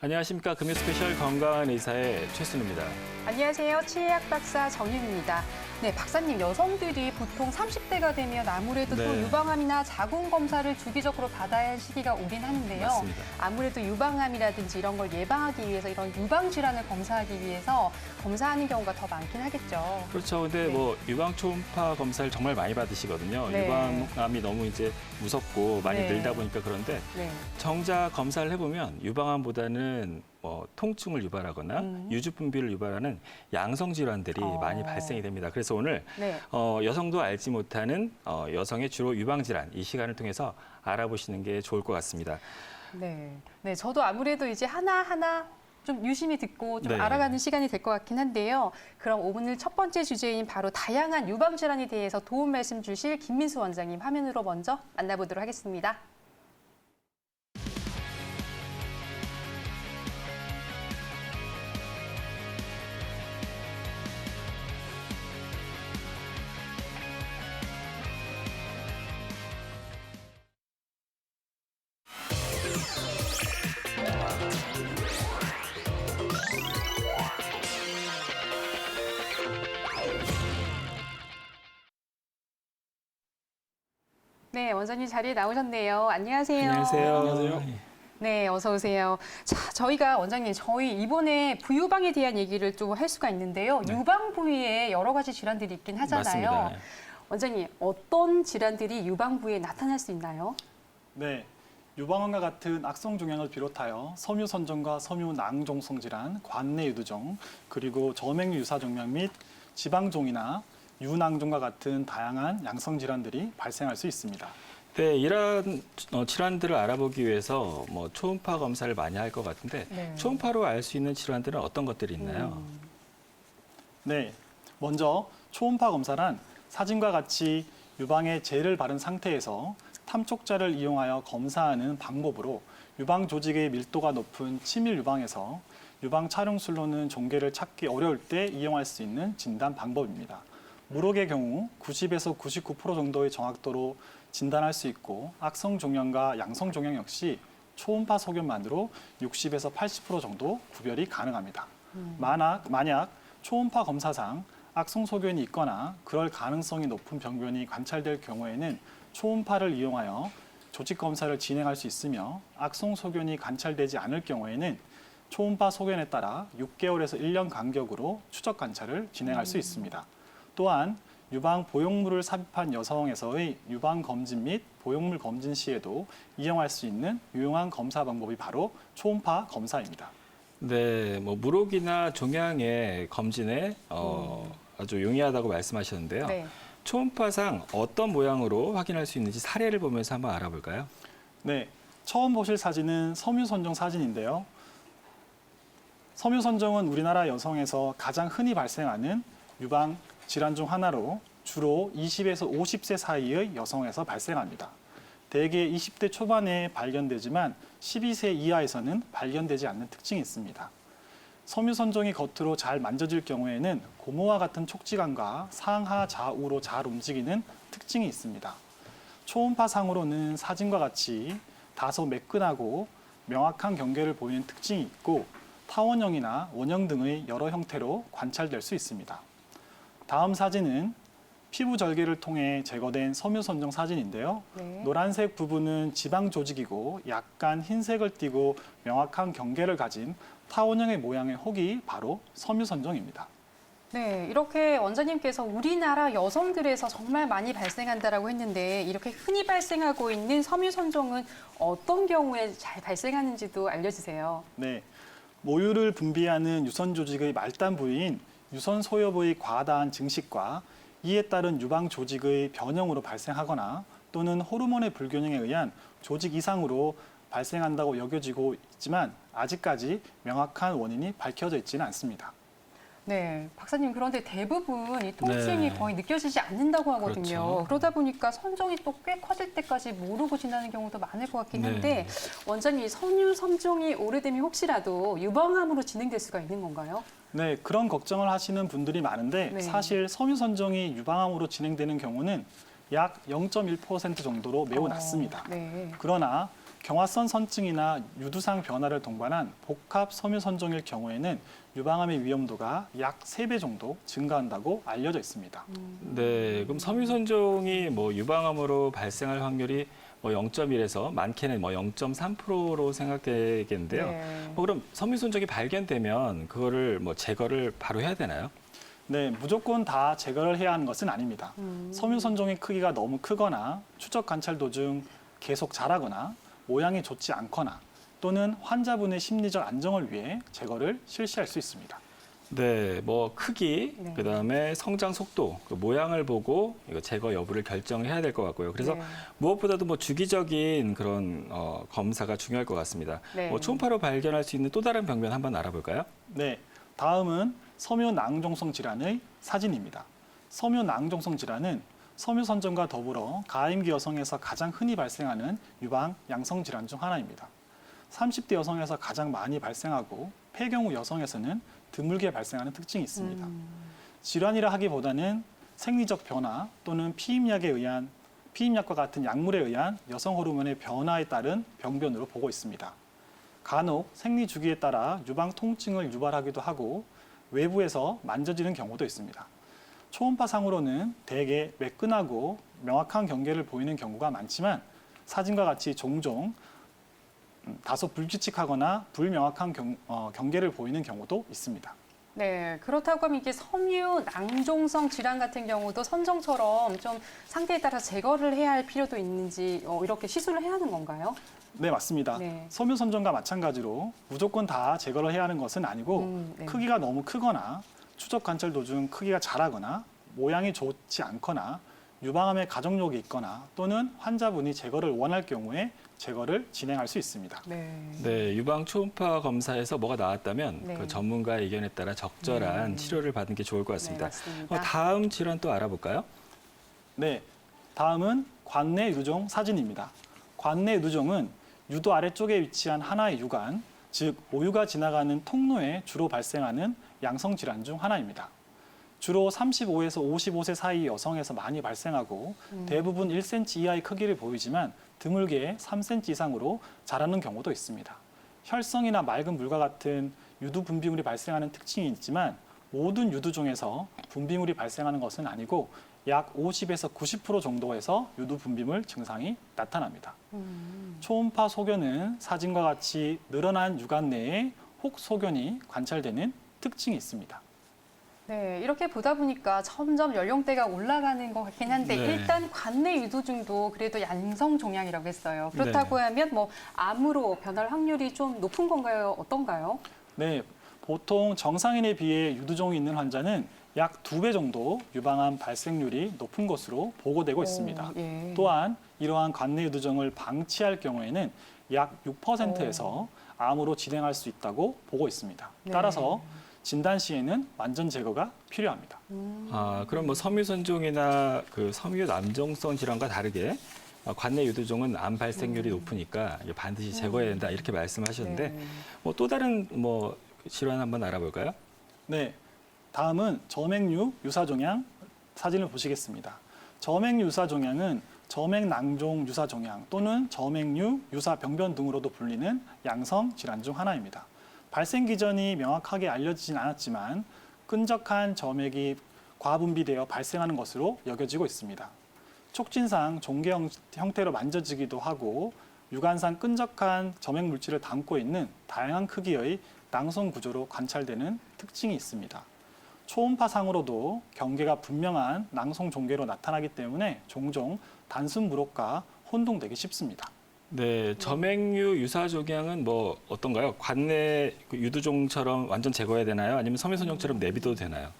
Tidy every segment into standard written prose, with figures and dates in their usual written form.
안녕하십니까. 금요 스페셜 건강한 의사의 최순우입니다. 안녕하세요. 치의학 박사 정윤입니다. 네, 박사님, 여성들이 보통 30대가 되면 아무래도 또 네. 유방암이나 자궁 검사를 주기적으로 받아야 할 시기가 오긴 하는데요. 맞습니다. 아무래도 유방암이라든지 이런 걸 예방하기 위해서 이런 유방 질환을 검사하기 위해서 검사하는 경우가 더 많긴 하겠죠. 그렇죠. 근데 네. 뭐 유방 초음파 검사를 정말 많이 받으시거든요. 네. 유방암이 너무 이제 무섭고 많이 네. 늘다 보니까 그런데 네. 정작 검사를 해보면 유방암보다는 뭐 통증을 유발하거나 유주 분비를 유발하는 양성 질환들이 많이 발생이 됩니다. 그래서 오늘 네. 여성도 알지 못하는 여성의 주로 유방 질환 이 시간을 통해서 알아보시는 게 좋을 것 같습니다. 네. 네, 저도 아무래도 이제 하나하나 좀 유심히 듣고 좀 네. 알아가는 시간이 될 것 같긴 한데요. 그럼 오늘 첫 번째 주제인 바로 다양한 유방 질환에 대해서 도움 말씀 주실 김민수 원장님 화면으로 먼저 만나보도록 하겠습니다. 네, 원장님 자리에 나오셨네요. 안녕하세요. 안녕하세요. 네, 어서 오세요. 자, 저희가 원장님, 저희 이번에 부유방에 대한 얘기를 좀 할 수가 있는데요. 네. 유방 부위에 여러 가지 질환들이 있긴 하잖아요. 맞습니다. 원장님, 어떤 질환들이 유방 부위에 나타날 수 있나요? 네, 유방암과 같은 악성 종양을 비롯하여 섬유선종과 섬유낭종성 질환, 관내유두종, 그리고 저맥류 유사종양 및 지방종이나 유낭종과 같은 다양한 양성 질환들이 발생할 수 있습니다. 네, 이런 질환들을 알아보기 위해서 뭐 초음파 검사를 많이 할 것 같은데 네. 초음파로 알 수 있는 질환들은 어떤 것들이 있나요? 네, 먼저 초음파 검사란 사진과 같이 유방에 젤을 바른 상태에서 탐촉자를 이용하여 검사하는 방법으로 유방 조직의 밀도가 높은 치밀 유방에서 유방 촬영술로는 종괴를 찾기 어려울 때 이용할 수 있는 진단 방법입니다. 무록의 경우 90에서 99% 정도의 정확도로 진단할 수 있고 악성 종양과 양성 종양 역시 초음파 소견만으로 60에서 80% 정도 구별이 가능합니다. 만약 초음파 검사상 악성 소견이 있거나 그럴 가능성이 높은 병변이 관찰될 경우에는 초음파를 이용하여 조직 검사를 진행할 수 있으며 악성 소견이 관찰되지 않을 경우에는 초음파 소견에 따라 6개월에서 1년 간격으로 추적 관찰을 진행할 수 있습니다. 또한 유방 보형물을 삽입한 여성에서의 유방 검진 및 보형물 검진 시에도 이용할 수 있는 유용한 검사 방법이 바로 초음파 검사입니다. 네, 뭐 무록이나 종양의 검진에 아주 용이하다고 말씀하셨는데요. 네. 초음파상 어떤 모양으로 확인할 수 있는지 사례를 보면서 한번 알아볼까요? 네, 처음 보실 사진은 섬유선종 사진인데요. 섬유선종은 우리나라 여성에서 가장 흔히 발생하는 유방 질환 중 하나로 주로 20에서 50세 사이의 여성에서 발생합니다. 대개 20대 초반에 발견되지만 12세 이하에서는 발견되지 않는 특징이 있습니다. 섬유선종이 겉으로 잘 만져질 경우에는 고무와 같은 촉지감과 상하 좌우로 잘 움직이는 특징이 있습니다. 초음파상으로는 사진과 같이 다소 매끈하고 명확한 경계를 보이는 특징이 있고 타원형이나 원형 등의 여러 형태로 관찰될 수 있습니다. 다음 사진은 피부 절개를 통해 제거된 섬유선종 사진인데요. 네. 노란색 부분은 지방 조직이고 약간 흰색을 띠고 명확한 경계를 가진 타원형의 모양의 혹이 바로 섬유선종입니다. 네, 이렇게 원장님께서 우리나라 여성들에서 정말 많이 발생한다라고 했는데 이렇게 흔히 발생하고 있는 섬유선종은 어떤 경우에 잘 발생하는지도 알려주세요. 네, 모유를 분비하는 유선 조직의 말단 부위인 유선 소엽의 과다한 증식과 이에 따른 유방 조직의 변형으로 발생하거나 또는 호르몬의 불균형에 의한 조직 이상으로 발생한다고 여겨지고 있지만 아직까지 명확한 원인이 밝혀져 있지는 않습니다. 네, 박사님, 그런데 대부분 이 통증이 네. 거의 느껴지지 않는다고 하거든요. 그렇죠. 그러다 보니까 선종이 또 꽤 커질 때까지 모르고 지나는 경우도 많을 것 같긴 한데 원장님, 섬유선종이 오래되면 혹시라도 유방암으로 진행될 수가 있는 건가요? 네, 그런 걱정을 하시는 분들이 많은데 네. 사실 섬유선종이 유방암으로 진행되는 경우는 약 0.1% 정도로 매우 낮습니다. 네. 그러나 경화선 선증이나 유두상 변화를 동반한 복합 섬유선종일 경우에는 유방암의 위험도가 약 3배 정도 증가한다고 알려져 있습니다. 네, 그럼 섬유선종이 뭐 유방암으로 발생할 확률이 뭐 0.1에서 많게는 뭐 0.3%로 생각되겠는데요. 네. 그럼 섬유선종이 발견되면 그거를 뭐 제거를 바로 해야 되나요? 네, 무조건 다 제거를 해야 하는 것은 아닙니다. 섬유선종의 크기가 너무 크거나 추적 관찰 도중 계속 자라거나 모양이 좋지 않거나 또는 환자분의 심리적 안정을 위해 제거를 실시할 수 있습니다. 네, 뭐 크기, 네. 그다음에 성장 속도, 그 모양을 보고 이거 제거 여부를 결정해야 될 것 같고요. 그래서 네. 무엇보다도 뭐 주기적인 그런 검사가 중요할 것 같습니다. 네. 뭐 초음파로 발견할 수 있는 또 다른 병변 한번 알아볼까요? 네, 다음은 섬유낭종성 질환의 사진입니다. 섬유낭종성 질환은 섬유선종과 더불어 가임기 여성에서 가장 흔히 발생하는 유방 양성 질환 중 하나입니다. 30대 여성에서 가장 많이 발생하고 폐경후 여성에서는 드물게 발생하는 특징이 있습니다. 질환이라 하기보다는 생리적 변화 또는 피임약과 같은 약물에 의한 여성 호르몬의 변화에 따른 병변으로 보고 있습니다. 간혹 생리 주기에 따라 유방 통증을 유발하기도 하고 외부에서 만져지는 경우도 있습니다. 초음파상으로는 대개 매끈하고 명확한 경계를 보이는 경우가 많지만 사진과 같이 종종 다소 불규칙하거나 불명확한 경계를 보이는 경우도 있습니다. 네, 그렇다고 하면 이게 섬유 낭종성 질환 같은 경우도 선종처럼 좀 상태에 따라 제거를 해야 할 필요도 있는지 이렇게 시술을 해야 하는 건가요? 네, 맞습니다. 네. 섬유선종과 마찬가지로 무조건 다 제거를 해야 하는 것은 아니고 네. 크기가 너무 크거나 추적 관찰 도중 크기가 자라거나 모양이 좋지 않거나 유방암의 가족력이 있거나 또는 환자분이 제거를 원할 경우에 제거를 진행할 수 있습니다. 네. 네, 유방 초음파 검사에서 뭐가 나왔다면 네. 그 전문가의 의견에 따라 적절한 네. 치료를 받는 게 좋을 것 네, 같습니다. 맞습니다. 다음 질환 또 알아볼까요? 네, 다음은 관내 유두종 사진입니다. 관내 유두종은 유도 아래쪽에 위치한 하나의 유관, 즉 오유가 지나가는 통로에 주로 발생하는 양성 질환 중 하나입니다. 주로 35에서 55세 사이 여성에서 많이 발생하고 대부분 1cm 이하의 크기를 보이지만 드물게 3cm 이상으로 자라는 경우도 있습니다. 혈성이나 맑은 물과 같은 유두 분비물이 발생하는 특징이 있지만 모든 유두종에서 분비물이 발생하는 것은 아니고 약 50에서 90% 정도에서 유두 분비물 증상이 나타납니다. 초음파 소견은 사진과 같이 늘어난 유관 내에 혹 소견이 관찰되는 특징이 있습니다. 네, 이렇게 보다 보니까 점점 연령대가 올라가는 것 같긴 한데 네. 일단 관내 유두종도 그래도 양성 종양이라고 했어요. 그렇다고 하면 뭐 암으로 변할 확률이 좀 높은 건가요? 어떤가요? 네, 보통 정상인에 비해 유두종이 있는 환자는 약 2배 정도 유방암 발생률이 높은 것으로 보고되고 있습니다. 예. 또한 이러한 관내 유두종을 방치할 경우에는 약 6%에서 암으로 진행할 수 있다고 보고 있습니다. 네. 따라서 진단 시에는 완전 제거가 필요합니다. 그럼 뭐 섬유선종이나 그 섬유 남종성 질환과 다르게 관내 유두종은 암 발생률이 높으니까 이게 반드시 제거해야 된다 이렇게 말씀하셨는데 네. 뭐 또 다른 뭐 질환 한번 알아볼까요? 네, 다음은 점액류 유사종양 사진을 보시겠습니다. 점액류 유사종양은 점액낭종 유사종양 또는 점액류 유사병변 등으로도 불리는 양성 질환 중 하나입니다. 발생 기전이 명확하게 알려지진 않았지만 끈적한 점액이 과분비되어 발생하는 것으로 여겨지고 있습니다. 촉진상 종개 형태로 만져지기도 하고 유관상 끈적한 점액 물질을 담고 있는 다양한 크기의 낭성 구조로 관찰되는 특징이 있습니다. 초음파상으로도 경계가 분명한 낭성 종괴로 나타나기 때문에 종종 단순 물혹과 혼동되기 쉽습니다. 네, 점액류 유사종양은 뭐 어떤가요? 관내 그 유두종처럼 완전 제거해야 되나요? 아니면 섬유선종처럼 내비둬도 되나요?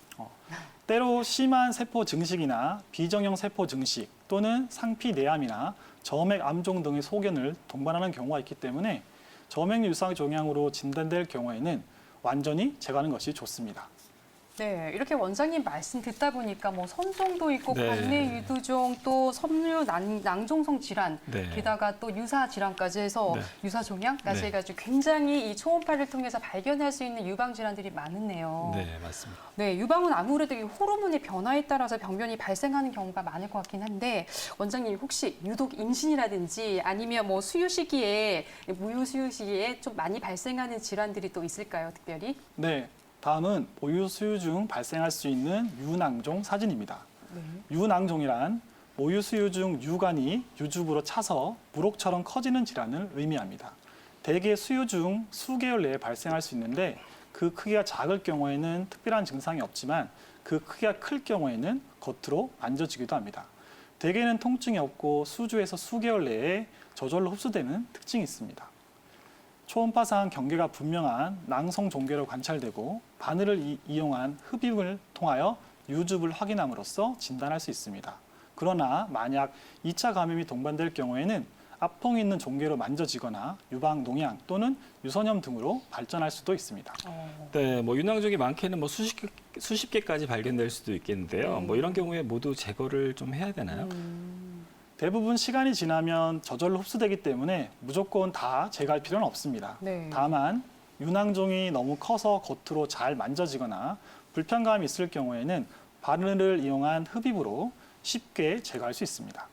때로 심한 세포 증식이나 비정형 세포 증식 또는 상피 내암이나 점액 암종 등의 소견을 동반하는 경우가 있기 때문에 점액류 유사종양으로 진단될 경우에는 완전히 제거하는 것이 좋습니다. 네, 이렇게 원장님 말씀 듣다 보니까 뭐 선종도 있고 네. 관내 유두종 또 섬유 낭종성 질환 네. 게다가 또 유사 질환까지 해서 네. 유사 종양까지 네. 해가지고 굉장히 이 초음파를 통해서 발견할 수 있는 유방 질환들이 많으네요. 네, 맞습니다. 네, 유방은 아무래도 이 호르몬의 변화에 따라서 병변이 발생하는 경우가 많을 것 같긴 한데 원장님 혹시 유독 임신이라든지 아니면 뭐 수유 시기에 무유 수유 시기에 좀 많이 발생하는 질환들이 또 있을까요, 특별히? 네, 다음은 모유 수유 중 발생할 수 있는 유낭종 사진입니다. 네. 유낭종이란 모유 수유 중 유관이 유주부로 차서 무록처럼 커지는 질환을 의미합니다. 대개 수유 중 수개월 내에 발생할 수 있는데 그 크기가 작을 경우에는 특별한 증상이 없지만 그 크기가 클 경우에는 겉으로 만져지기도 합니다. 대개는 통증이 없고 수주에서 수개월 내에 저절로 흡수되는 특징이 있습니다. 초음파상 경계가 분명한 낭성 종괴로 관찰되고 바늘을 이용한 흡입을 통하여 유줍을 확인함으로써 진단할 수 있습니다. 그러나 만약 2차 감염이 동반될 경우에는 앞통이 있는 종괴로 만져지거나 유방 농양 또는 유선염 등으로 발전할 수도 있습니다. 네, 뭐 유낭종이 많게는 뭐 수십 개까지 발견될 수도 있겠는데요. 뭐 이런 경우에 모두 제거를 좀 해야 되나요? 대부분 시간이 지나면 저절로 흡수되기 때문에 무조건 다 제거할 필요는 없습니다. 네. 다만 유낭종이 너무 커서 겉으로 잘 만져지거나 불편감이 있을 경우에는 바늘을 이용한 흡입으로 쉽게 제거할 수 있습니다.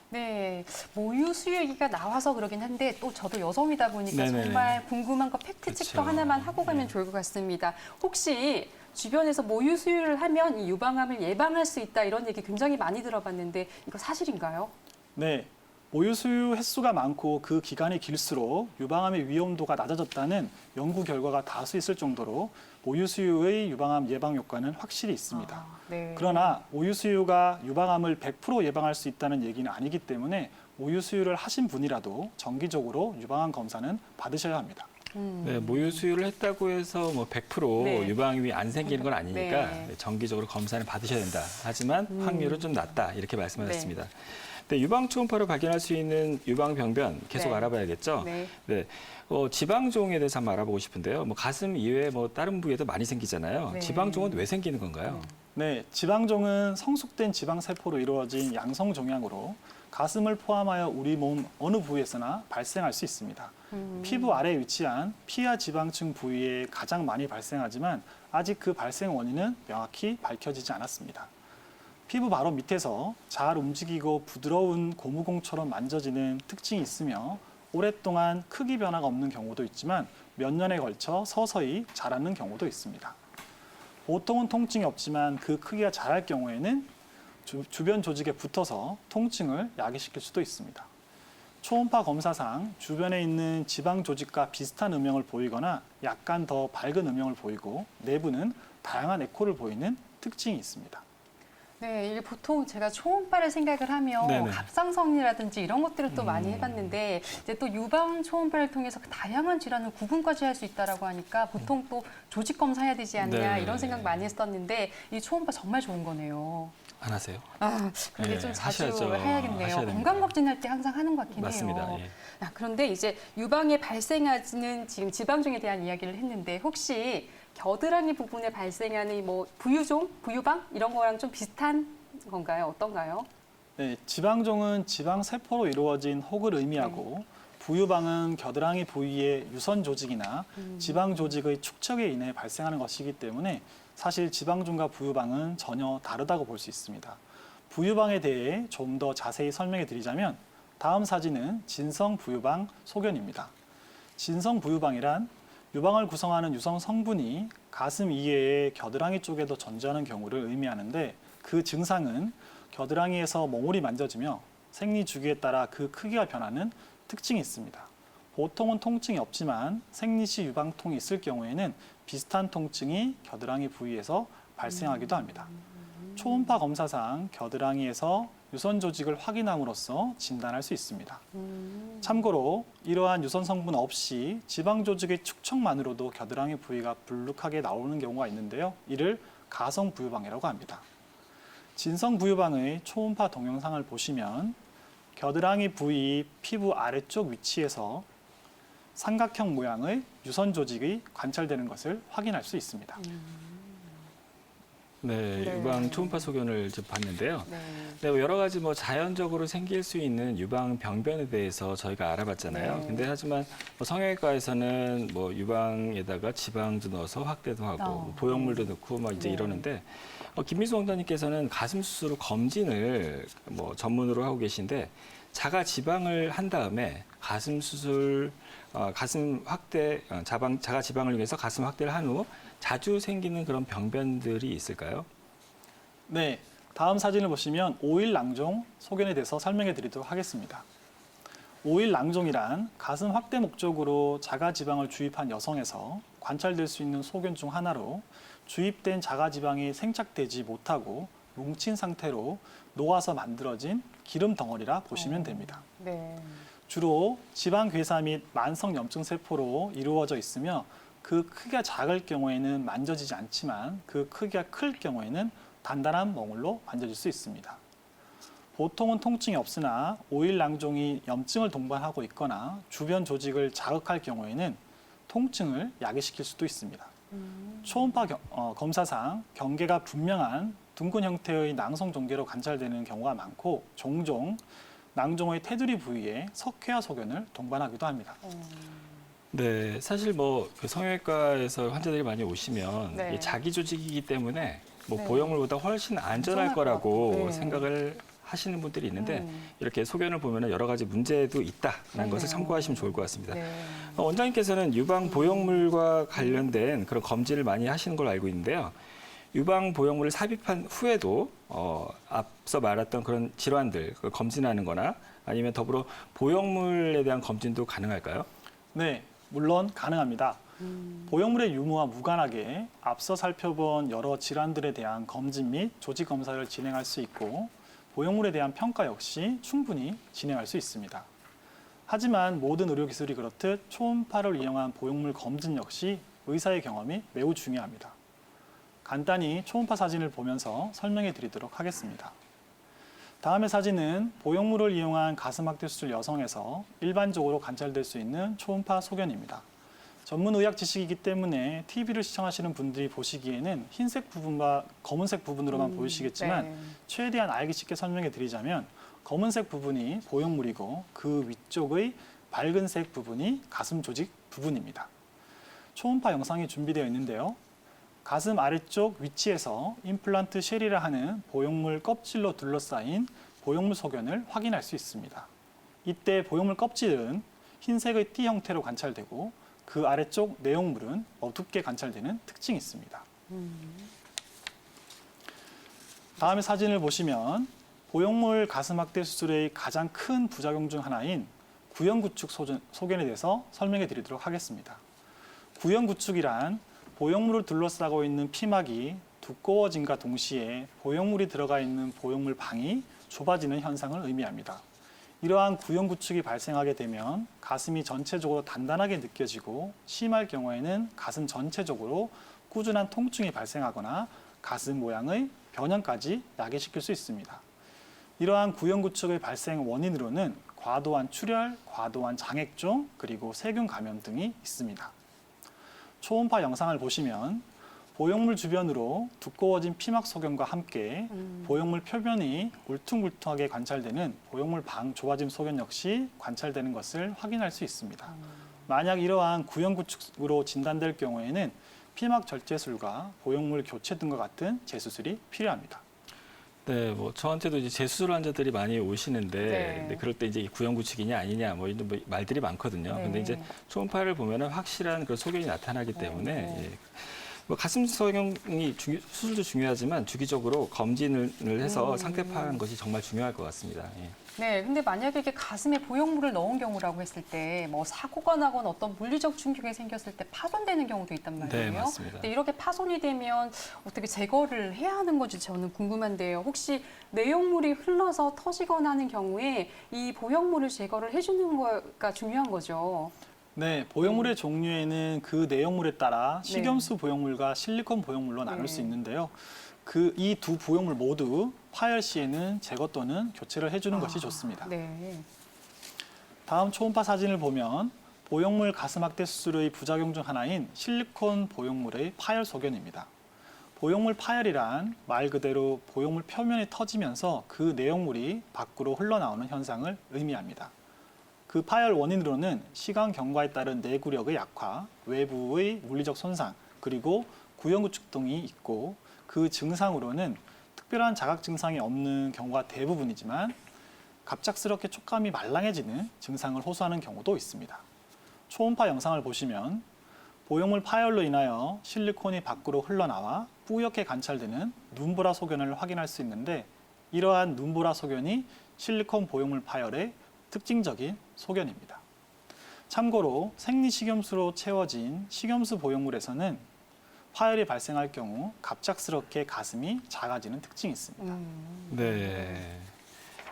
네, 모유 수유기가 나와서 그러긴 한데 또 저도 여성이다 보니까 네네. 정말 궁금한 거 팩트체크도 그렇죠. 하나만 하고 가면 좋을 것 같습니다. 혹시 주변에서 모유 수유를 하면 이 유방암을 예방할 수 있다 이런 얘기 굉장히 많이 들어봤는데 이거 사실인가요? 네, 모유 수유 횟수가 많고 그 기간이 길수록 유방암의 위험도가 낮아졌다는 연구 결과가 다수 있을 정도로 모유 수유의 유방암 예방 효과는 확실히 있습니다. 네. 그러나 모유 수유가 유방암을 100% 예방할 수 있다는 얘기는 아니기 때문에 모유 수유를 하신 분이라도 정기적으로 유방암 검사는 받으셔야 합니다. 네, 모유 수유를 했다고 해서 뭐 100% 네. 유방암이 안 생기는 건 아니니까 네. 정기적으로 검사를 받으셔야 된다. 하지만 확률은 좀 낮다 이렇게 말씀하셨습니다. 네. 네, 유방 초음파로 발견할 수 있는 유방 병변 계속 네. 알아봐야겠죠. 네. 네, 지방종에 대해서 한번 알아보고 싶은데요. 뭐 가슴 이외에 뭐 다른 부위에도 많이 생기잖아요. 네. 지방종은 왜 생기는 건가요? 네, 지방종은 성숙된 지방세포로 이루어진 양성 종양으로 가슴을 포함하여 우리 몸 어느 부위에서나 발생할 수 있습니다. 피부 아래에 위치한 피하 지방층 부위에 가장 많이 발생하지만 아직 그 발생 원인은 명확히 밝혀지지 않았습니다. 피부 바로 밑에서 잘 움직이고 부드러운 고무공처럼 만져지는 특징이 있으며 오랫동안 크기 변화가 없는 경우도 있지만 몇 년에 걸쳐 서서히 자라는 경우도 있습니다. 보통은 통증이 없지만 그 크기가 자랄 경우에는 주변 조직에 붙어서 통증을 야기시킬 수도 있습니다. 초음파 검사상 주변에 있는 지방 조직과 비슷한 음영을 보이거나 약간 더 밝은 음영을 보이고 내부는 다양한 에코를 보이는 특징이 있습니다. 네, 이게 보통 제가 초음파를 생각을 하면 네네. 갑상선이라든지 이런 것들을 또 많이 해봤는데 이제 또 유방 초음파를 통해서 그 다양한 질환을 구분까지 할 수 있다라고 하니까 보통 또 조직 검사해야 되지 않냐 네. 이런 생각 많이 했었는데 이 초음파 정말 좋은 거네요. 안 하세요? 그런데 네, 좀 자주 하셔야죠. 해야겠네요. 하셔야 됩니다. 건강검진할 때 항상 하는 것 같긴 맞습니다. 해요. 예. 그런데 이제 유방에 발생하는 지금 지방종에 대한 이야기를 했는데 혹시 겨드랑이 부분에 발생하는 뭐 부유종, 부유방 이런 거랑 좀 비슷한 건가요? 어떤가요? 네, 지방종은 지방세포로 이루어진 혹을 의미하고 부유방은 겨드랑이 부위의 유선 조직이나 지방 조직의 축적에 인해 발생하는 것이기 때문에 사실 지방종과 부유방은 전혀 다르다고 볼 수 있습니다. 부유방에 대해 좀 더 자세히 설명해 드리자면 다음 사진은 진성 부유방 소견입니다. 진성 부유방이란 유방을 구성하는 유성 성분이 가슴 이외의 겨드랑이 쪽에도 존재하는 경우를 의미하는데 그 증상은 겨드랑이에서 몽골이 만져지며 생리 주기에 따라 그 크기가 변하는 특징이 있습니다. 보통은 통증이 없지만 생리 시 유방통이 있을 경우에는 비슷한 통증이 겨드랑이 부위에서 발생하기도 합니다. 초음파 검사상 겨드랑이에서 유선 조직을 확인함으로써 진단할 수 있습니다. 참고로 이러한 유선 성분 없이 지방 조직의 축척만으로도 겨드랑이 부위가 불룩하게 나오는 경우가 있는데요. 이를 가성 부유방이라고 합니다. 진성 부유방의 초음파 동영상을 보시면 겨드랑이 부위 피부 아래쪽 위치에서 삼각형 모양의 유선 조직이 관찰되는 것을 확인할 수 있습니다. 네, 네. 유방 초음파 소견을 좀 봤는데요. 네. 네, 뭐 여러 가지 뭐 자연적으로 생길 수 있는 유방 병변에 대해서 저희가 알아봤잖아요. 네. 근데 하지만 뭐 성형외과에서는 뭐 유방에다가 지방도 넣어서 확대도 하고 뭐 보형물도 넣고 막 이제 네. 이러는데 김미수 원장님께서는 가슴 수술 검진을 뭐 전문으로 하고 계신데 자가 지방을 한 다음에 가슴 수술 가슴 확대 자가 지방을 위해서 가슴 확대를 한 후 자주 생기는 그런 병변들이 있을까요? 네, 다음 사진을 보시면 오일 낭종 소견에 대해서 설명해 드리도록 하겠습니다. 오일 낭종이란 가슴 확대 목적으로 자가 지방을 주입한 여성에서 관찰될 수 있는 소견 중 하나로 주입된 자가 지방이 생착되지 못하고 뭉친 상태로 녹아서 만들어진 기름 덩어리라 보시면 됩니다. 네. 주로 지방 괴사 및 만성 염증 세포로 이루어져 있으며 그 크기가 작을 경우에는 만져지지 않지만 그 크기가 클 경우에는 단단한 멍울로 만져질 수 있습니다. 보통은 통증이 없으나 오일 낭종이 염증을 동반하고 있거나 주변 조직을 자극할 경우에는 통증을 야기시킬 수도 있습니다. 초음파 검사상 경계가 분명한 둥근 형태의 낭성 종괴로 관찰되는 경우가 많고 종종 낭종의 테두리 부위에 석회화 소견을 동반하기도 합니다. 네, 사실 그 성형외과에서 환자들이 많이 오시면 네. 이게 자기 조직이기 때문에 뭐 네. 보형물보다 훨씬 안전할 안전할 거라고 것 같아요. 네. 생각을 하시는 분들이 있는데 이렇게 소견을 보면 여러 가지 문제도 있다는 것을 그러네요. 참고하시면 좋을 것 같습니다. 네. 원장님께서는 유방 보형물과 관련된 그런 검진을 많이 하시는 걸로 알고 있는데요. 유방 보형물을 삽입한 후에도 앞서 말했던 그런 질환들 그걸 검진하는 거나 아니면 더불어 보형물에 대한 검진도 가능할까요? 네, 물론 가능합니다. 보형물의 유무와 무관하게 앞서 살펴본 여러 질환들에 대한 검진 및 조직 검사를 진행할 수 있고 보형물에 대한 평가 역시 충분히 진행할 수 있습니다. 하지만 모든 의료기술이 그렇듯 초음파를 이용한 보형물 검진 역시 의사의 경험이 매우 중요합니다. 간단히 초음파 사진을 보면서 설명해 드리도록 하겠습니다. 다음의 사진은 보형물을 이용한 가슴 확대 수술 여성에서 일반적으로 관찰될 수 있는 초음파 소견입니다. 전문 의학 지식이기 때문에 TV를 시청하시는 분들이 보시기에는 흰색 부분과 검은색 부분으로만 보이시겠지만 네. 최대한 알기 쉽게 설명해 드리자면 검은색 부분이 보형물이고 그 위쪽의 밝은색 부분이 가슴 조직 부분입니다. 초음파 영상이 준비되어 있는데요. 가슴 아래쪽 위치에서 임플란트 쉘이라 하는 보형물 껍질로 둘러싸인 보형물 소견을 확인할 수 있습니다. 이때 보형물 껍질은 흰색의 띠 형태로 관찰되고 그 아래쪽 내용물은 어둡게 관찰되는 특징이 있습니다. 다음의 사진을 보시면 보형물 가슴 확대 수술의 가장 큰 부작용 중 하나인 구형구축 소견에 대해서 설명해 드리도록 하겠습니다. 구형구축이란 보형물을 둘러싸고 있는 피막이 두꺼워짐과 동시에 보형물이 들어가 있는 보형물 방이 좁아지는 현상을 의미합니다. 이러한 구형구축이 발생하게 되면 가슴이 전체적으로 단단하게 느껴지고 심할 경우에는 가슴 전체적으로 꾸준한 통증이 발생하거나 가슴 모양의 변형까지 야기시킬 수 있습니다. 이러한 구형구축의 발생 원인으로는 과도한 출혈, 과도한 장액종, 그리고 세균 감염 등이 있습니다. 초음파 영상을 보시면 보형물 주변으로 두꺼워진 피막 소견과 함께 보형물 표면이 울퉁불퉁하게 관찰되는 보형물 방 좁아짐 소견 역시 관찰되는 것을 확인할 수 있습니다. 만약 이러한 구형구축으로 진단될 경우에는 피막 절제술과 보형물 교체 등과 같은 재수술이 필요합니다. 네, 저한테도 이제 재수술 환자들이 많이 오시는데, 네. 근데 그럴 때 이제 구형구축이냐 아니냐 이런 말들이 많거든요. 네. 근데 이제 초음파를 보면은 확실한 그런 소견이 나타나기 때문에 네. 예. 가슴 소경이 수술도 중요하지만 주기적으로 검진을 해서 상태 파악하는 것이 정말 중요할 것 같습니다. 예. 네, 근데 만약에 이게 가슴에 보형물을 넣은 경우라고 했을 때 사고가 나거나 어떤 물리적 충격이 생겼을 때 파손되는 경우도 있단 말이에요. 네, 맞습니다. 근데 이렇게 파손이 되면 어떻게 제거를 해야 하는 건지 저는 궁금한데요. 혹시 내용물이 흘러서 터지거나 하는 경우에 이 보형물을 제거를 해주는 거가 중요한 거죠. 네, 보형물의 종류에는 그 내용물에 따라 식염수 보형물과 실리콘 보형물로 나눌 수 있는데요. 이 두 보형물 모두 파열 시에는 제거 또는 교체를 해주는 것이 좋습니다. 네. 다음 초음파 사진을 보면 보형물 가슴 확대 수술의 부작용 중 하나인 실리콘 보형물의 파열 소견입니다. 보형물 파열이란 말 그대로 보형물 표면이 터지면서 그 내용물이 밖으로 흘러나오는 현상을 의미합니다. 그 파열 원인으로는 시간 경과에 따른 내구력의 약화, 외부의 물리적 손상, 그리고 구연구축 등이 있고 그 증상으로는 특별한 자각 증상이 없는 경우가 대부분이지만 갑작스럽게 촉감이 말랑해지는 증상을 호소하는 경우도 있습니다. 초음파 영상을 보시면 보형물 파열로 인하여 실리콘이 밖으로 흘러나와 뿌옇게 관찰되는 눈보라 소견을 확인할 수 있는데 이러한 눈보라 소견이 실리콘 보형물 파열의 특징적인 소견입니다. 참고로 생리식염수로 채워진 식염수 보형물에서는 파열이 발생할 경우 갑작스럽게 가슴이 작아지는 특징이 있습니다. 네.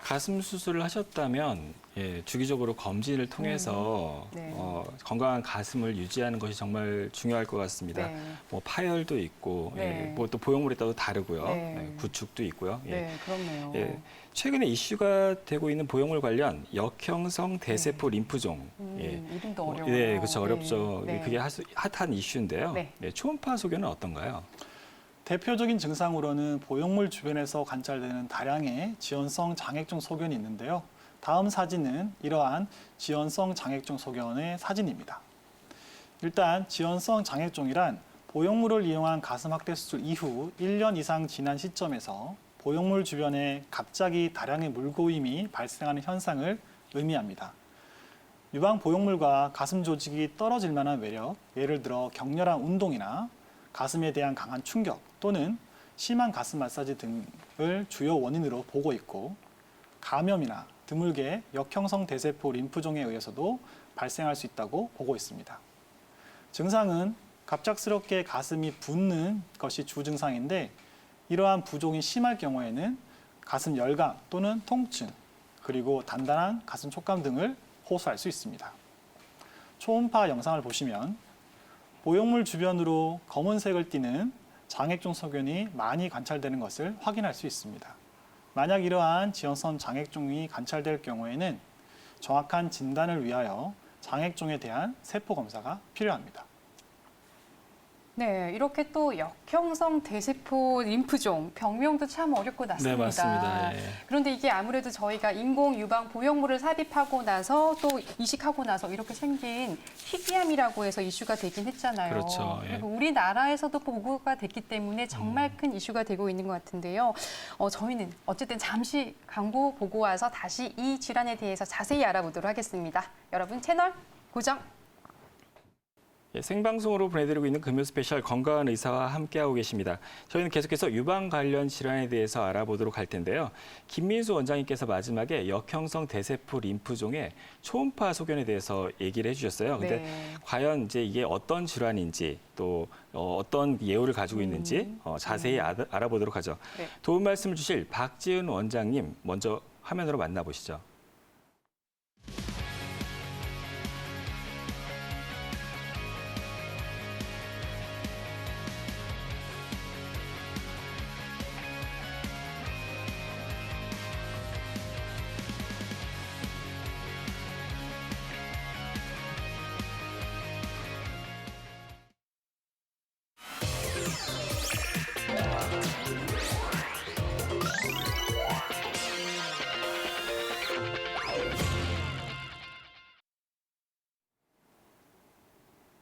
가슴 수술을 하셨다면 주기적으로 검진을 통해서 네. 건강한 가슴을 유지하는 것이 정말 중요할 것 같습니다. 네. 뭐 파열도 있고, 네. 뭐 또 보형물에 따라 다르고요. 네. 구축도 있고요. 네, 그렇네요. 최근에 이슈가 되고 있는 보형물 관련 역형성 대세포 림프종. 이름도 어려워요. 네, 그렇죠. 어렵죠. 네. 그게 핫한 이슈인데요. 네. 초음파 소견은 어떤가요? 대표적인 증상으로는 보형물 주변에서 관찰되는 다량의 지연성 장액종 소견이 있는데요. 다음 사진은 이러한 지연성 장액종 소견의 사진입니다. 일단 지연성 장액종이란 보형물을 이용한 가슴 확대 수술 이후 1년 이상 지난 시점에서 보형물 주변에 갑자기 다량의 물고임이 발생하는 현상을 의미합니다. 유방 보형물과 가슴 조직이 떨어질 만한 외력, 예를 들어 격렬한 운동이나 가슴에 대한 강한 충격 또는 심한 가슴 마사지 등을 주요 원인으로 보고 있고 감염이나 드물게 역형성 대세포 림프종에 의해서도 발생할 수 있다고 보고 있습니다. 증상은 갑작스럽게 가슴이 붓는 것이 주 증상인데 이러한 부종이 심할 경우에는 가슴 열감 또는 통증 그리고 단단한 가슴 촉감 등을 호소할 수 있습니다. 초음파 영상을 보시면 보형물 주변으로 검은색을 띠는 장액종 소견이 많이 관찰되는 것을 확인할 수 있습니다. 만약 이러한 지연성 장액종이 관찰될 경우에는 정확한 진단을 위하여 장액종에 대한 세포 검사가 필요합니다. 네, 이렇게 또 역형성 대세포 림프종 병명도 참 어렵고 낫습니다. 네, 맞습니다. 그런데 이게 아무래도 저희가 인공 유방 보형물을 삽입하고 나서 또 이식하고 나서 이렇게 생긴 희귀암이라고 해서 이슈가 되긴 했잖아요. 그렇죠. 그리고 우리나라에서도 보고가 됐기 때문에 정말 큰 이슈가 되고 있는 것 같은데요. 저희는 어쨌든 잠시 광고 보고 와서 다시 이 질환에 대해서 자세히 알아보도록 하겠습니다. 여러분 채널 고정. 생방송으로 보내드리고 있는 금요 스페셜 건강한 의사와 함께하고 계십니다. 저희는 계속해서 유방 관련 질환에 대해서 알아보도록 할 텐데요. 김민수 원장님께서 마지막에 역형성 대세포 림프종의 초음파 소견에 대해서 얘기를 해주셨어요. 근데 네. 과연 이제 이게 어떤 질환인지 또 어떤 예후를 가지고 있는지 자세히 알아보도록 하죠. 네. 도움 말씀을 주실 박지은 원장님 먼저 화면으로 만나보시죠.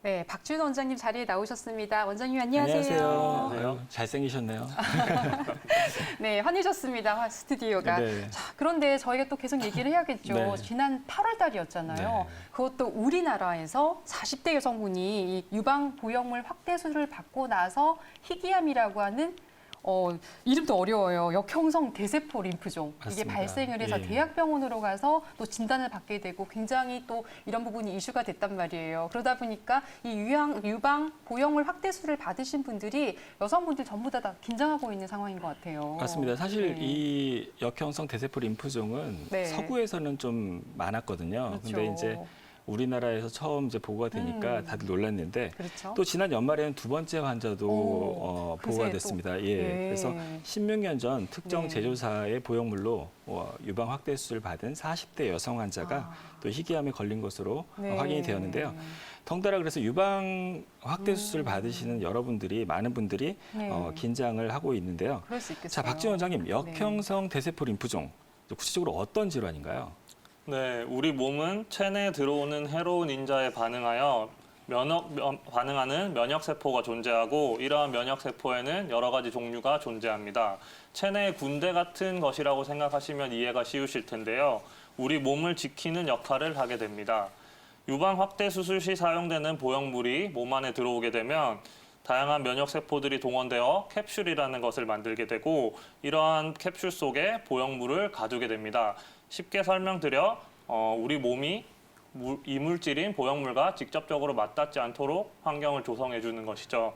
네, 박지훈 원장님 자리에 나오셨습니다. 원장님 안녕하세요. 아유, 잘생기셨네요. 네, 환희셨습니다. 스튜디오가. 네. 자, 그런데 저희가 또 계속 얘기를 해야겠죠. 네. 지난 8월 달이었잖아요. 네. 그것도 우리나라에서 40대 여성분이 이 유방 보형물 확대 수술을 받고 나서 희귀암이라고 하는 이름도 어려워요. 역형성 대세포 림프종. 이게 맞습니다. 발생을 해서 예. 대학병원으로 가서 또 진단을 받게 되고 굉장히 또 이런 부분이 이슈가 됐단 말이에요. 그러다 보니까 이 유방 보형물 확대 수술을 받으신 분들이 여성분들 전부 다 긴장하고 있는 상황인 것 같아요. 맞습니다. 사실 네. 이 역형성 대세포 림프종은 네. 서구에서는 좀 많았거든요. 그렇죠. 근데 이제 우리나라에서 처음 이제 보고가 되니까 다들 놀랐는데 그렇죠. 또 지난 연말에는 두 번째 환자도 보고가 그새 됐습니다. 또. 예. 네. 그래서 10몇 년 전 특정 네. 제조사의 보형물로 유방 확대 수술을 받은 40대 여성 환자가 또 희귀암에 걸린 것으로 네. 확인이 되었는데요. 덩달아 그래서 유방 확대 수술 받으시는 여러분들이 많은 분들이 네. 긴장을 하고 있는데요. 그럴 수 있겠어요. 자, 박지원 원장님, 역형성 대세포 림프종 구체적으로 어떤 질환인가요? 네, 우리 몸은 체내에 들어오는 해로운 인자에 반응하여 반응하는 면역세포가 존재하고 이러한 면역세포에는 여러 가지 종류가 존재합니다. 체내의 군대 같은 것이라고 생각하시면 이해가 쉬우실 텐데요. 우리 몸을 지키는 역할을 하게 됩니다. 유방 확대 수술 시 사용되는 보형물이 몸 안에 들어오게 되면 다양한 면역세포들이 동원되어 캡슐이라는 것을 만들게 되고 이러한 캡슐 속에 보형물을 가두게 됩니다. 쉽게 설명드려 우리 몸이 이물질인 보형물과 직접적으로 맞닿지 않도록 환경을 조성해 주는 것이죠.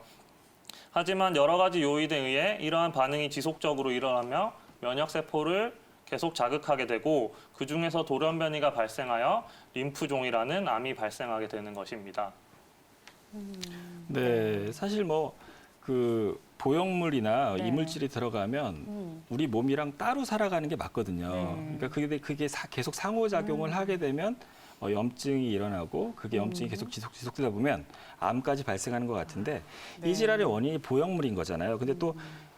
하지만 여러 가지 요인에 의해 이러한 반응이 지속적으로 일어나며 면역세포를 계속 자극하게 되고 그중에서 돌연변이가 발생하여 림프종이라는 암이 발생하게 되는 것입니다. 네, 사실 뭐 그 보형물이나 네. 이물질이 들어가면 우리 몸이랑 따로 살아가는 게 맞거든요. 네. 그러니까 그게 계속 상호작용을 하게 되면 염증이 일어나고 그게 염증이 계속 지속되다 보면 암까지 발생하는 것 같은데 네. 이 질환의 원인이 보형물인 거잖아요. 근데 또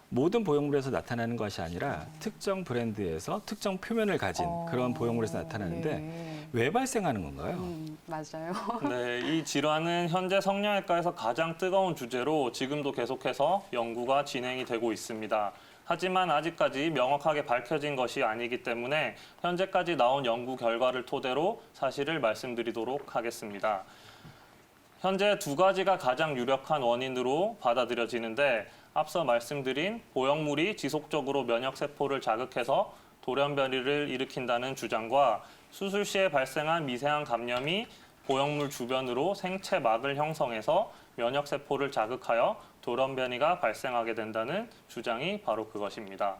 모든 보형물에서 나타나는 것이 아니라 특정 브랜드에서 특정 표면을 가진 그런 보형물에서 나타나는데 네. 왜 발생하는 건가요? 맞아요. 네, 이 질환은 현재 성형외과에서 가장 뜨거운 주제로 지금도 계속해서 연구가 진행이 되고 있습니다. 하지만 아직까지 명확하게 밝혀진 것이 아니기 때문에 현재까지 나온 연구 결과를 토대로 사실을 말씀드리도록 하겠습니다. 현재 두 가지가 가장 유력한 원인으로 받아들여지는데 앞서 말씀드린 보형물이 지속적으로 면역세포를 자극해서 돌연변이를 일으킨다는 주장과 수술 시에 발생한 미세한 감염이 보형물 주변으로 생체막을 형성해서 면역세포를 자극하여 돌연변이가 발생하게 된다는 주장이 바로 그것입니다.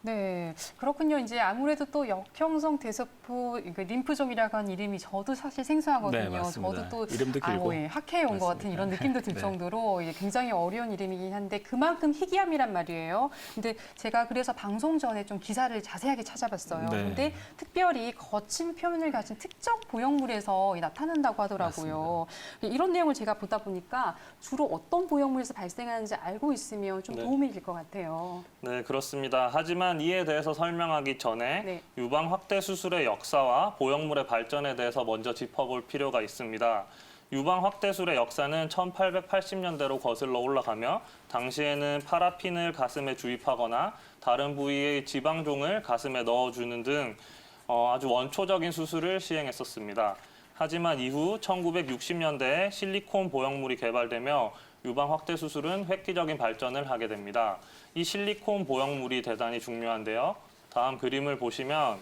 네, 그렇군요. 이제 아무래도 또 역형성 대세포 림프종이라고 하는 이름이 저도 사실 생소하거든요. 네, 맞습니다. 저도 또 이름도 길고. 학회에 온 것 같은 그렇습니다. 이런 느낌도 들 네. 정도로 굉장히 어려운 이름이긴 한데 그만큼 희귀암이란 말이에요. 근데 제가 그래서 방송 전에 좀 기사를 자세하게 찾아봤어요. 네. 근데 특별히 거친 표면을 가진 특정 보형물에서 나타난다고 하더라고요. 이런 내용을 제가 보다 보니까 주로 어떤 보형물에서 발생하는지 알고 있으면 좀 네. 도움이 될 것 같아요. 네, 그렇습니다. 하지만 이에 대해서 설명하기 전에 네. 유방 확대 수술의 역사와 보형물의 발전에 대해서 먼저 짚어볼 필요가 있습니다. 유방 확대술의 역사는 1880년대로 거슬러 올라가며 당시에는 파라핀을 가슴에 주입하거나 다른 부위의 지방종을 가슴에 넣어주는 등 아주 원초적인 수술을 시행했었습니다. 하지만 이후 1960년대에 실리콘 보형물이 개발되며 유방 확대 수술은 획기적인 발전을 하게 됩니다. 이 실리콘 보형물이 대단히 중요한데요. 다음 그림을 보시면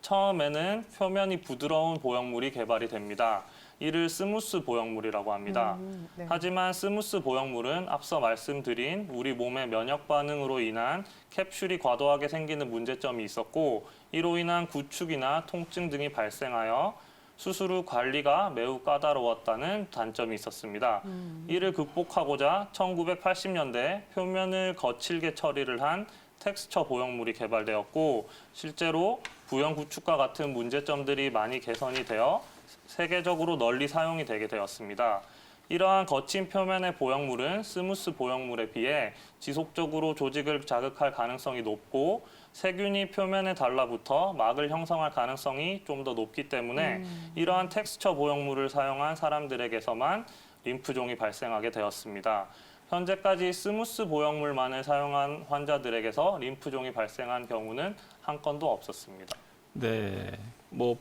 처음에는 표면이 부드러운 보형물이 개발이 됩니다. 이를 스무스 보형물이라고 합니다. 네. 하지만 스무스 보형물은 앞서 말씀드린 우리 몸의 면역 반응으로 인한 캡슐이 과도하게 생기는 문제점이 있었고 이로 인한 구축이나 통증 등이 발생하여 수술 후 관리가 매우 까다로웠다는 단점이 있었습니다. 이를 극복하고자 1980년대 표면을 거칠게 처리를 한 텍스처 보형물이 개발되었고 실제로 부형 구축과 같은 문제점들이 많이 개선이 되어 세계적으로 널리 사용이 되게 되었습니다. 이러한 거친 표면의 보형물은 스무스 보형물에 비해 지속적으로 조직을 자극할 가능성이 높고 세균이 표면에 달라붙어 막을 형성할 가능성이 좀 더 높기 때문에 이러한 텍스처 보형물을 사용한 사람들에게서만 림프종이 발생하게 되었습니다. 현재까지 스무스 보형물만을 사용한 환자들에게서 림프종이 발생한 경우는 한 건도 없었습니다. 네, 뭐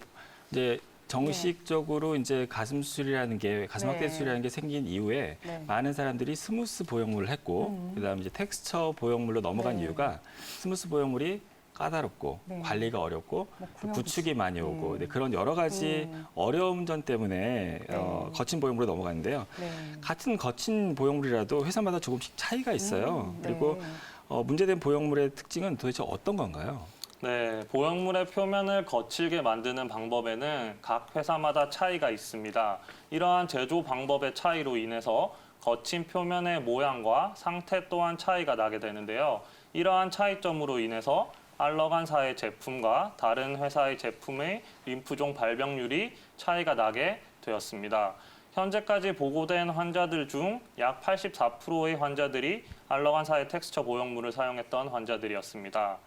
이제 정식적으로 이제 가슴 수술이라는 게 가슴 확대 네. 수술이라는 게 생긴 이후에 네. 많은 사람들이 스무스 보형물을 했고 그다음에 이제 텍스처 보형물로 넘어간 네. 이유가 스무스 보형물이 까다롭고 네. 관리가 어렵고 뭐 또 구형도 구축이 많이 오고 네. 네, 그런 여러 가지 어려움 점 때문에 네. 거친 보형물로 넘어갔는데요. 네. 같은 거친 보형물이라도 회사마다 조금씩 차이가 있어요. 네. 그리고 문제된 보형물의 특징은 도대체 어떤 건가요? 네, 보형물의 표면을 거칠게 만드는 방법에는 각 회사마다 차이가 있습니다. 이러한 제조 방법의 차이로 인해서 거친 표면의 모양과 상태 또한 차이가 나게 되는데요. 이러한 차이점으로 인해서 알러간사의 제품과 다른 회사의 제품의 림프종 발병률이 차이가 나게 되었습니다. 현재까지 보고된 환자들 중 약 84%의 환자들이 알러간사의 텍스처 보형물을 사용했던 환자들이었습니다.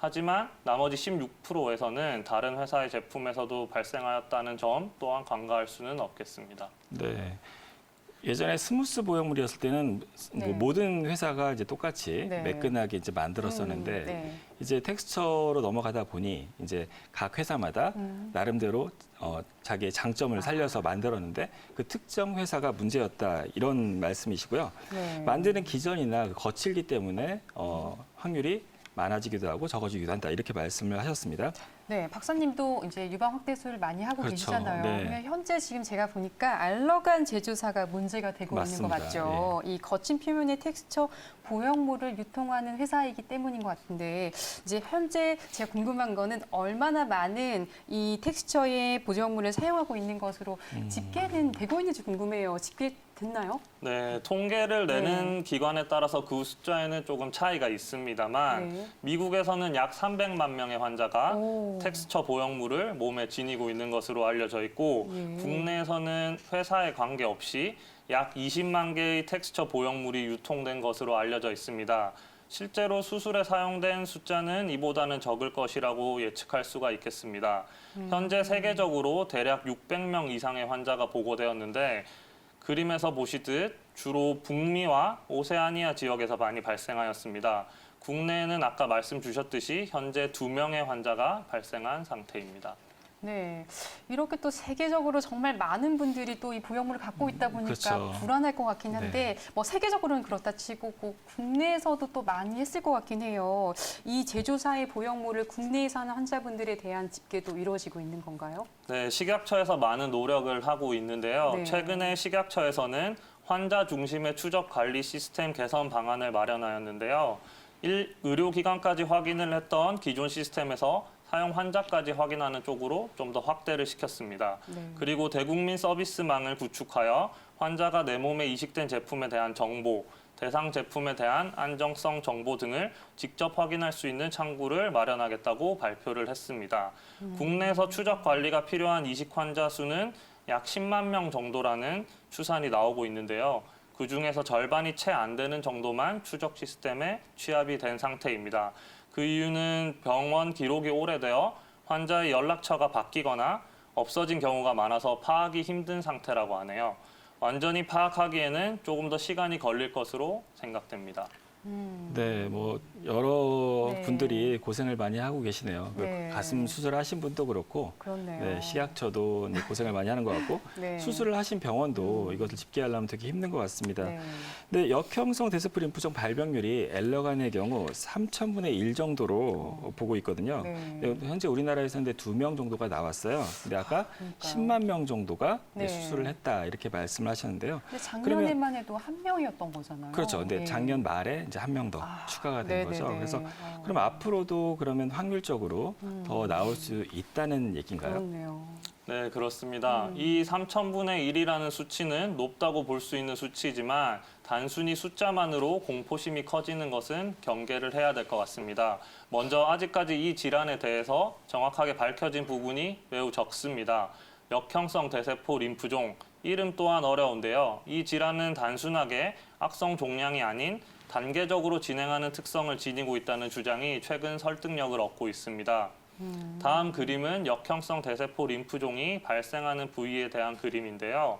하지만 나머지 16%에서는 다른 회사의 제품에서도 발생하였다는 점 또한 간과할 수는 없겠습니다. 네. 예전에 스무스 보형물이었을 때는 네. 뭐 모든 회사가 이제 똑같이 네. 매끈하게 이제 만들었었는데 네. 이제 텍스처로 넘어가다 보니 이제 각 회사마다 나름대로 자기의 장점을 살려서 만들었는데 그 특정 회사가 문제였다 이런 말씀이시고요. 네. 만드는 기전이나 그 거칠기 때문에 확률이 많아지기도 하고 적어지기도 한다 이렇게 말씀을 하셨습니다. 네, 박사님도 이제 유방 확대술을 많이 하고 그렇죠. 계시잖아요. 네. 그러면 현재 지금 제가 보니까 알러간 제조사가 문제가 되고 맞습니다. 있는 거 맞죠? 이 거친 표면의 텍스처 보형물을 유통하는 회사이기 때문인 것 같은데 이제 현재 제가 궁금한 거는 얼마나 많은 이 텍스처의 보형물을 사용하고 있는 것으로 집계는 되고 있는지 궁금해요. 집계됐나요? 네, 통계를 내는 기관에 따라서 그 숫자에는 조금 차이가 있습니다만 네. 미국에서는 약 300만 명의 환자가 오. 텍스처 보형물을 몸에 지니고 있는 것으로 알려져 있고 예. 국내에서는 회사에 관계없이 약 20만 개의 텍스처 보형물이 유통된 것으로 알려져 있습니다. 실제로 수술에 사용된 숫자는 이보다는 적을 것이라고 예측할 수가 있겠습니다. 현재 세계적으로 대략 600명 이상의 환자가 보고되었는데 그림에서 보시듯 주로 북미와 오세아니아 지역에서 많이 발생하였습니다. 국내에는 아까 말씀 주셨듯이 현재 2명의 환자가 발생한 상태입니다. 네, 이렇게 또 세계적으로 정말 많은 분들이 또 이 보형물을 갖고 있다 보니까 그렇죠. 불안할 것 같긴 한데 뭐 세계적으로는 그렇다 치고 국내에서도 또 많이 했을 것 같긴 해요. 이 제조사의 보형물을 국내에서 하는 환자분들에 대한 집계도 이루어지고 있는 건가요? 네, 식약처에서 많은 노력을 하고 있는데요. 네. 최근에 식약처에서는 환자 중심의 추적 관리 시스템 개선 방안을 마련하였는데요. 의료기관까지 확인을 했던 기존 시스템에서 사용 환자까지 확인하는 쪽으로 좀 더 확대를 시켰습니다. 네. 그리고 대국민 서비스망을 구축하여 환자가 내 몸에 이식된 제품에 대한 정보, 대상 제품에 대한 안정성 정보 등을 직접 확인할 수 있는 창구를 마련하겠다고 발표를 했습니다. 국내에서 추적 관리가 필요한 이식 환자 수는 약 10만 명 정도라는 추산이 나오고 있는데요. 그중에서 절반이 채 안 되는 정도만 추적 시스템에 취합이 된 상태입니다. 그 이유는 병원 기록이 오래되어 환자의 연락처가 바뀌거나 없어진 경우가 많아서 파악이 힘든 상태라고 하네요. 완전히 파악하기에는 조금 더 시간이 걸릴 것으로 생각됩니다. 네, 뭐 여러 네. 분들이 고생을 많이 하고 계시네요. 그 네. 가슴 수술하신 분도 그렇고, 그렇네요. 네, 식약처도 이제 고생을 많이 하는 것 같고, 네. 수술을 하신 병원도 이것을 집계하려면 되게 힘든 것 같습니다. 네. 근데 역형성 대세포 림프종 발병률이 엘러간의 경우 3,000분의 1 정도로 보고 있거든요. 네. 근데 현재 우리나라에서는 2명 정도가 나왔어요. 근데 아까 그러니까요. 10만 명 정도가 네. 수술을 했다 이렇게 말씀을 하셨는데요. 근데 작년에만 해도 한 명이었던 거잖아요. 그렇죠. 근데 네. 작년 말에 이제 한 명 더 추가가 된 거죠. 네네네. 그래서 그럼 앞으로도 그러면 확률적으로 더 나올 수 있다는 얘기인가요? 그렇네요. 네, 그렇습니다. 이 3,000분의 1이라는 수치는 높다고 볼 수 있는 수치지만 단순히 숫자만으로 공포심이 커지는 것은 경계를 해야 될 것 같습니다. 먼저 아직까지 이 질환에 대해서 정확하게 밝혀진 부분이 매우 적습니다. 역형성 대세포 림프종, 이름 또한 어려운데요. 이 질환은 단순하게 악성 종양이 아닌 단계적으로 진행하는 특성을 지니고 있다는 주장이 최근 설득력을 얻고 있습니다. 다음 그림은 역형성 대세포 림프종이 발생하는 부위에 대한 그림인데요.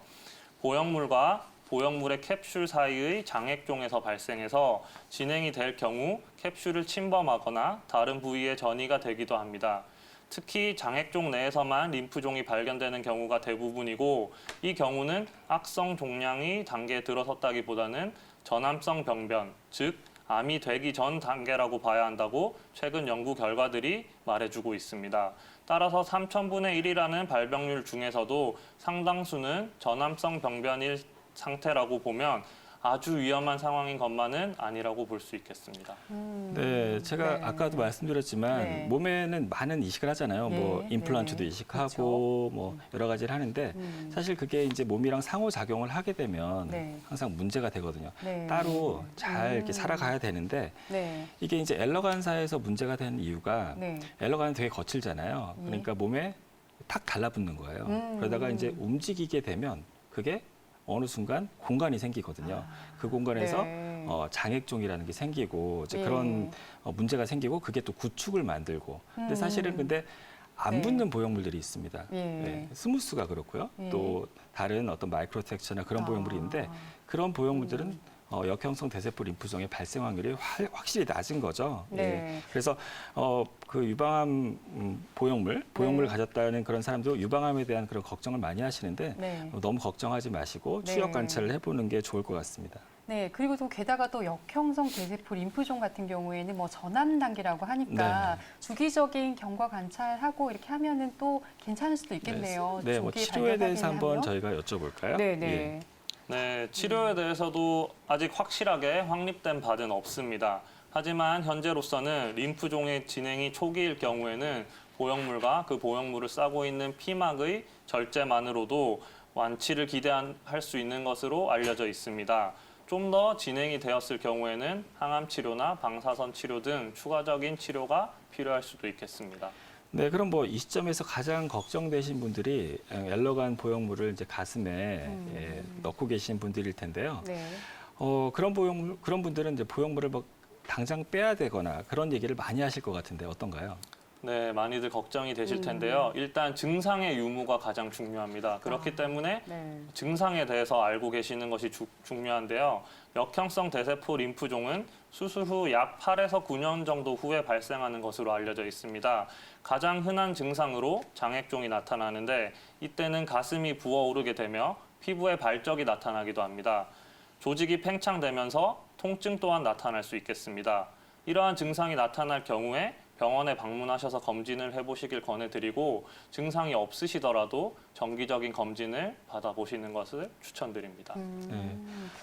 보형물과 보형물의 캡슐 사이의 장액종에서 발생해서 진행이 될 경우 캡슐을 침범하거나 다른 부위에 전이가 되기도 합니다. 특히 장액종 내에서만 림프종이 발견되는 경우가 대부분이고 이 경우는 악성 종양이 단계에 들어섰다기보다는 전암성 병변, 즉 암이 되기 전 단계라고 봐야 한다고 최근 연구 결과들이 말해주고 있습니다. 따라서 3,000분의 1이라는 발병률 중에서도 상당수는 전암성 병변일 상태라고 보면 아주 위험한 상황인 것만은 아니라고 볼 수 있겠습니다. 네, 제가 네. 아까도 말씀드렸지만 네. 몸에는 많은 이식을 하잖아요. 네, 뭐 임플란트도 네. 이식하고 뭐 여러 가지를 하는데 사실 그게 이제 몸이랑 상호 작용을 하게 되면 네. 항상 문제가 되거든요. 네. 따로 잘 이렇게 살아가야 되는데 네. 이게 이제 엘러간사에서 문제가 된 이유가 네. 엘러간은 되게 거칠잖아요. 예. 그러니까 몸에 탁 달라붙는 거예요. 그러다가 이제 움직이게 되면 그게 어느 순간 공간이 생기거든요. 그 공간에서 네. 장액종이라는 게 생기고 이제 예. 그런 문제가 생기고 그게 또 구축을 만들고. 근데 사실은 근데 안 네. 붙는 보형물들이 있습니다. 예. 네, 스무스가 그렇고요. 예. 또 다른 어떤 마이크로 텍스처나 그런 보형물이 있는데 그런 보형물들은 역형성 대세포 림프종의 발생 확률이 확실히 낮은 거죠. 네. 예. 그래서 그 유방암 보형물을 네. 가졌다는 그런 사람도 유방암에 대한 그런 걱정을 많이 하시는데 네. 너무 걱정하지 마시고 네. 추적 관찰을 해보는 게 좋을 것 같습니다. 네, 그리고 또 게다가 또 역형성 대세포 림프종 같은 경우에는 뭐 전암 단계라고 하니까 네. 주기적인 경과 관찰하고 이렇게 하면은 또 괜찮을 수도 있겠네요. 네, 뭐 조기 치료에 대해서 발견하기는 한번 하면. 저희가 여쭤볼까요? 네, 예. 네. 네, 치료에 대해서도 아직 확실하게 확립된 바는 없습니다. 하지만 현재로서는 림프종의 진행이 초기일 경우에는 보형물과 그 보형물을 싸고 있는 피막의 절제만으로도 완치를 기대할 수 있는 것으로 알려져 있습니다. 좀 더 진행이 되었을 경우에는 항암 치료나 방사선 치료 등 추가적인 치료가 필요할 수도 있겠습니다. 네, 그럼 뭐 이 시점에서 가장 걱정되신 분들이 엘러간 보형물을 이제 가슴에 넣고 계신 분들일 텐데요. 네. 그런 분들은 이제 보형물을 뭐 당장 빼야 되거나 그런 얘기를 많이 하실 것 같은데 어떤가요? 네, 많이들 걱정이 되실 텐데요. 일단 증상의 유무가 가장 중요합니다. 그렇기 때문에 네. 증상에 대해서 알고 계시는 것이 중요한데요. 역형성 대세포 림프종은 수술 후 약 8에서 9년 정도 후에 발생하는 것으로 알려져 있습니다. 가장 흔한 증상으로 장액종이 나타나는데 이때는 가슴이 부어오르게 되며 피부에 발적이 나타나기도 합니다. 조직이 팽창되면서 통증 또한 나타날 수 있겠습니다. 이러한 증상이 나타날 경우에 병원에 방문하셔서 검진을 해보시길 권해드리고 증상이 없으시더라도 정기적인 검진을 받아보시는 것을 추천드립니다. 네.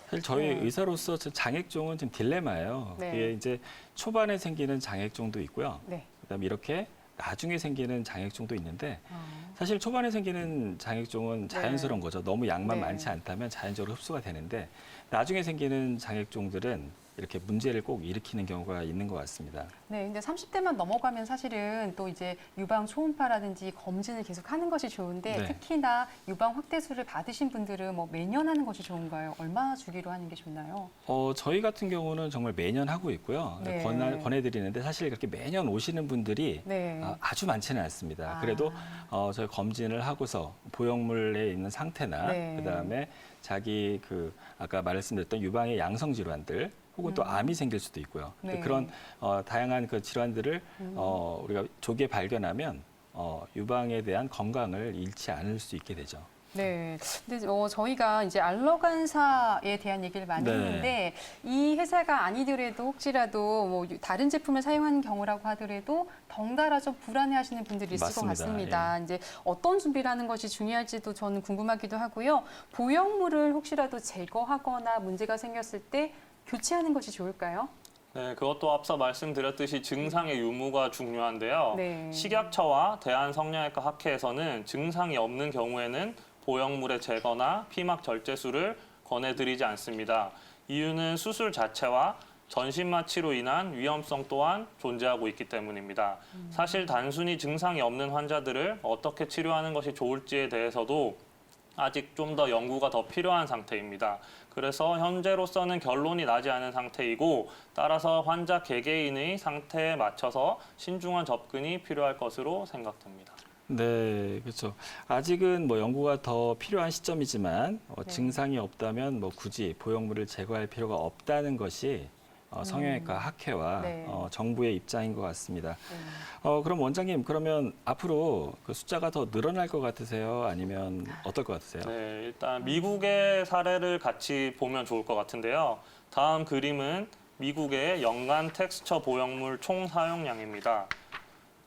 사실 저희 네. 의사로서 장액종은 좀 딜레마예요. 네. 그게 이제 초반에 생기는 장액종도 있고요. 네. 그다음에 이렇게 나중에 생기는 장액종도 있는데 어. 사실 초반에 생기는 장액종은 자연스러운 거죠. 너무 양만 네. 많지 않다면 자연적으로 흡수가 되는데 나중에 생기는 장액종들은 이렇게 문제를 꼭 일으키는 경우가 있는 것 같습니다. 네, 근데 30대만 넘어가면 사실은 또 이제 유방 초음파라든지 검진을 계속 하는 것이 좋은데 네. 특히나 유방 확대술을 받으신 분들은 뭐 매년 하는 것이 좋은가요? 얼마 주기로 하는 게 좋나요? 저희 같은 경우는 정말 매년 하고 있고요. 네. 권해드리는데 사실 그렇게 매년 오시는 분들이 네. 아주 많지는 않습니다. 아. 그래도 저희 검진을 하고서 보형물에 있는 상태나 네. 그다음에 자기 아까 말씀드렸던 유방의 양성 질환들 혹은 또 암이 생길 수도 있고요. 네. 그런 다양한 그 질환들을 우리가 조기에 발견하면 유방에 대한 건강을 잃지 않을 수 있게 되죠. 네. 근데 저희가 이제 알러간사에 대한 얘기를 많이 네. 했는데 이 회사가 아니더라도 혹시라도 뭐 다른 제품을 사용하는 경우라고 하더라도 덩달아 좀 불안해하시는 분들이 있을 것 맞습니다. 같습니다. 이제 어떤 준비를 하는 것이 중요할지도 저는 궁금하기도 하고요. 보형물을 혹시라도 제거하거나 문제가 생겼을 때 교체하는 것이 좋을까요? 네, 그것도 앞서 말씀드렸듯이 증상의 유무가 중요한데요. 네. 식약처와 대한성형외과 학회에서는 증상이 없는 경우에는 보형물의 제거나 피막 절제술을 권해드리지 않습니다. 이유는 수술 자체와 전신마취로 인한 위험성 또한 존재하고 있기 때문입니다. 사실 단순히 증상이 없는 환자들을 어떻게 치료하는 것이 좋을지에 대해서도 아직 좀 더 연구가 더 필요한 상태입니다. 그래서 현재로서는 결론이 나지 않은 상태이고 따라서 환자 개개인의 상태에 맞춰서 신중한 접근이 필요할 것으로 생각됩니다. 네, 그렇죠. 아직은 뭐 연구가 더 필요한 시점이지만 네. 증상이 없다면 뭐 굳이 보형물을 제거할 필요가 없다는 것이 성형외과 학회와 네. 정부의 입장인 것 같습니다. 네. 그럼 원장님, 그러면 앞으로 그 숫자가 더 늘어날 것 같으세요? 아니면 어떨 것 같으세요? 네, 일단 미국의 사례를 같이 보면 좋을 것 같은데요. 다음 그림은 미국의 연간 텍스처 보형물 총 사용량입니다.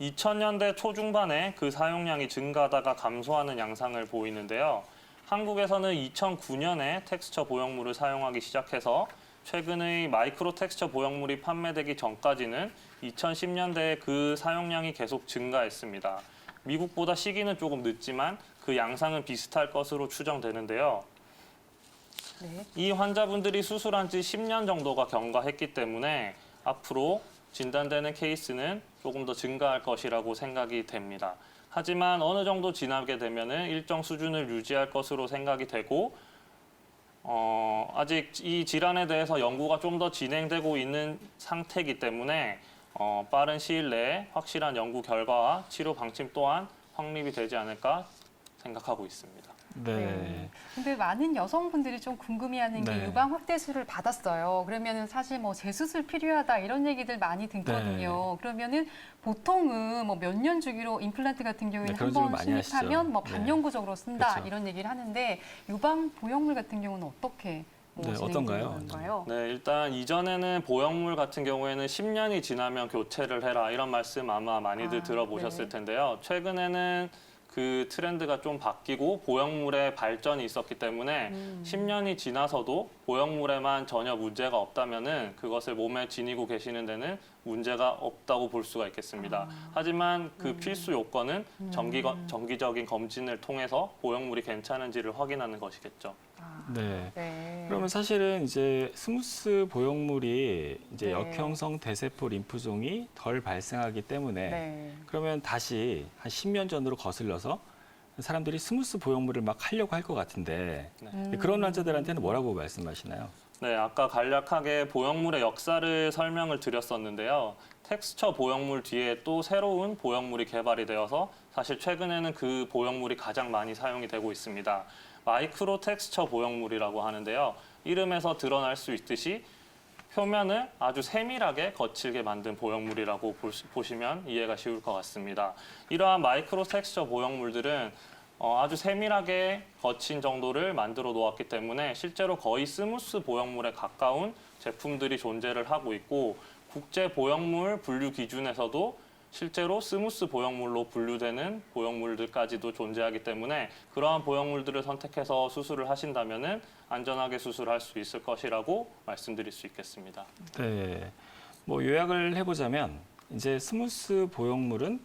2000년대 초중반에 그 사용량이 증가하다가 감소하는 양상을 보이는데요. 한국에서는 2009년에 텍스처 보형물을 사용하기 시작해서 최근의 마이크로 텍스처 보형물이 판매되기 전까지는 2010년대에 그 사용량이 계속 증가했습니다. 미국보다 시기는 조금 늦지만 그 양상은 비슷할 것으로 추정되는데요. 네. 이 환자분들이 수술한 지 10년 정도가 경과했기 때문에 앞으로 진단되는 케이스는 조금 더 증가할 것이라고 생각이 됩니다. 하지만 어느 정도 지나게 되면은 일정 수준을 유지할 것으로 생각이 되고 아직 이 질환에 대해서 연구가 좀 더 진행되고 있는 상태이기 때문에 빠른 시일 내에 확실한 연구 결과와 치료 방침 또한 확립이 되지 않을까 생각하고 있습니다. 네. 근데 많은 여성분들이 좀 궁금해하는 게 네. 유방 확대술을 받았어요. 그러면은 사실 뭐 재수술 필요하다 이런 얘기들 많이 듣거든요. 그러면은 보통은 뭐 몇 년 주기로 임플란트 같은 경우에는 네, 그런 한 번 질문 많이 신입하면 하시죠. 뭐 네. 반영구적으로 쓴다 그렇죠. 이런 얘기를 하는데 유방 보형물 같은 경우는 어떻게 네, 어떤가요? 진행되는가요? 네, 일단 이전에는 보형물 같은 경우에는 10년이 지나면 교체를 해라 이런 말씀 아마 많이들 들어보셨을 네. 텐데요. 최근에는 그 트렌드가 좀 바뀌고 보형물의 발전이 있었기 때문에 10년이 지나서도 보형물에만 전혀 문제가 없다면은 그것을 몸에 지니고 계시는 데는 문제가 없다고 볼 수가 있겠습니다. 하지만 그 필수 요건은 정기적인 검진을 통해서 보형물이 괜찮은지를 확인하는 것이겠죠. 네. 네. 그러면 사실은 이제 스무스 보형물이 이제 네. 역형성 대세포 림프종이 덜 발생하기 때문에 네. 그러면 다시 한 10년 전으로 거슬러서 사람들이 스무스 보형물을 막 하려고 할 것 같은데 그런 환자들한테는 뭐라고 말씀하시나요? 네, 아까 간략하게 보형물의 역사를 설명을 드렸었는데요. 텍스처 보형물 뒤에 또 새로운 보형물이 개발이 되어서 사실 최근에는 그 보형물이 가장 많이 사용이 되고 있습니다. 마이크로 텍스처 보형물이라고 하는데요. 이름에서 드러날 수 있듯이 표면을 아주 세밀하게 거칠게 만든 보형물이라고 보시면 이해가 쉬울 것 같습니다. 이러한 마이크로 텍스처 보형물들은 아주 세밀하게 거친 정도를 만들어 놓았기 때문에 실제로 거의 스무스 보형물에 가까운 제품들이 존재를 하고 있고 국제 보형물 분류 기준에서도 실제로 스무스 보형물로 분류되는 보형물들까지도 존재하기 때문에 그러한 보형물들을 선택해서 수술을 하신다면은 안전하게 수술할 수 있을 것이라고 말씀드릴 수 있겠습니다. 네. 뭐 요약을 해보자면 이제 스무스 보형물은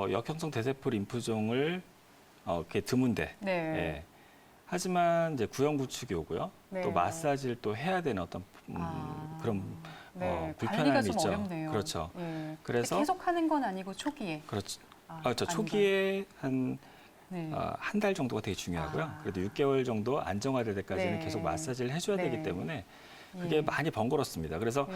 역형성 대세포 림프종을 이렇게 드문데 네. 예. 하지만 이제 구형 구축이 오고요. 네. 또 마사지를 또 해야 되는 어떤 그런 네. 관리가 불편함이 좀 있죠. 어렵네요. 그렇죠. 예. 그래서 계속 하는 건 아니고 초기에. 그렇죠. 아닌가요? 초기에 한 네. 한 달 정도가 되게 중요하고요. 아. 그래도 6개월 정도 안정화될 때까지는 네. 계속 마사지를 해줘야 네. 되기 때문에 그게 예. 많이 번거롭습니다. 그래서 예.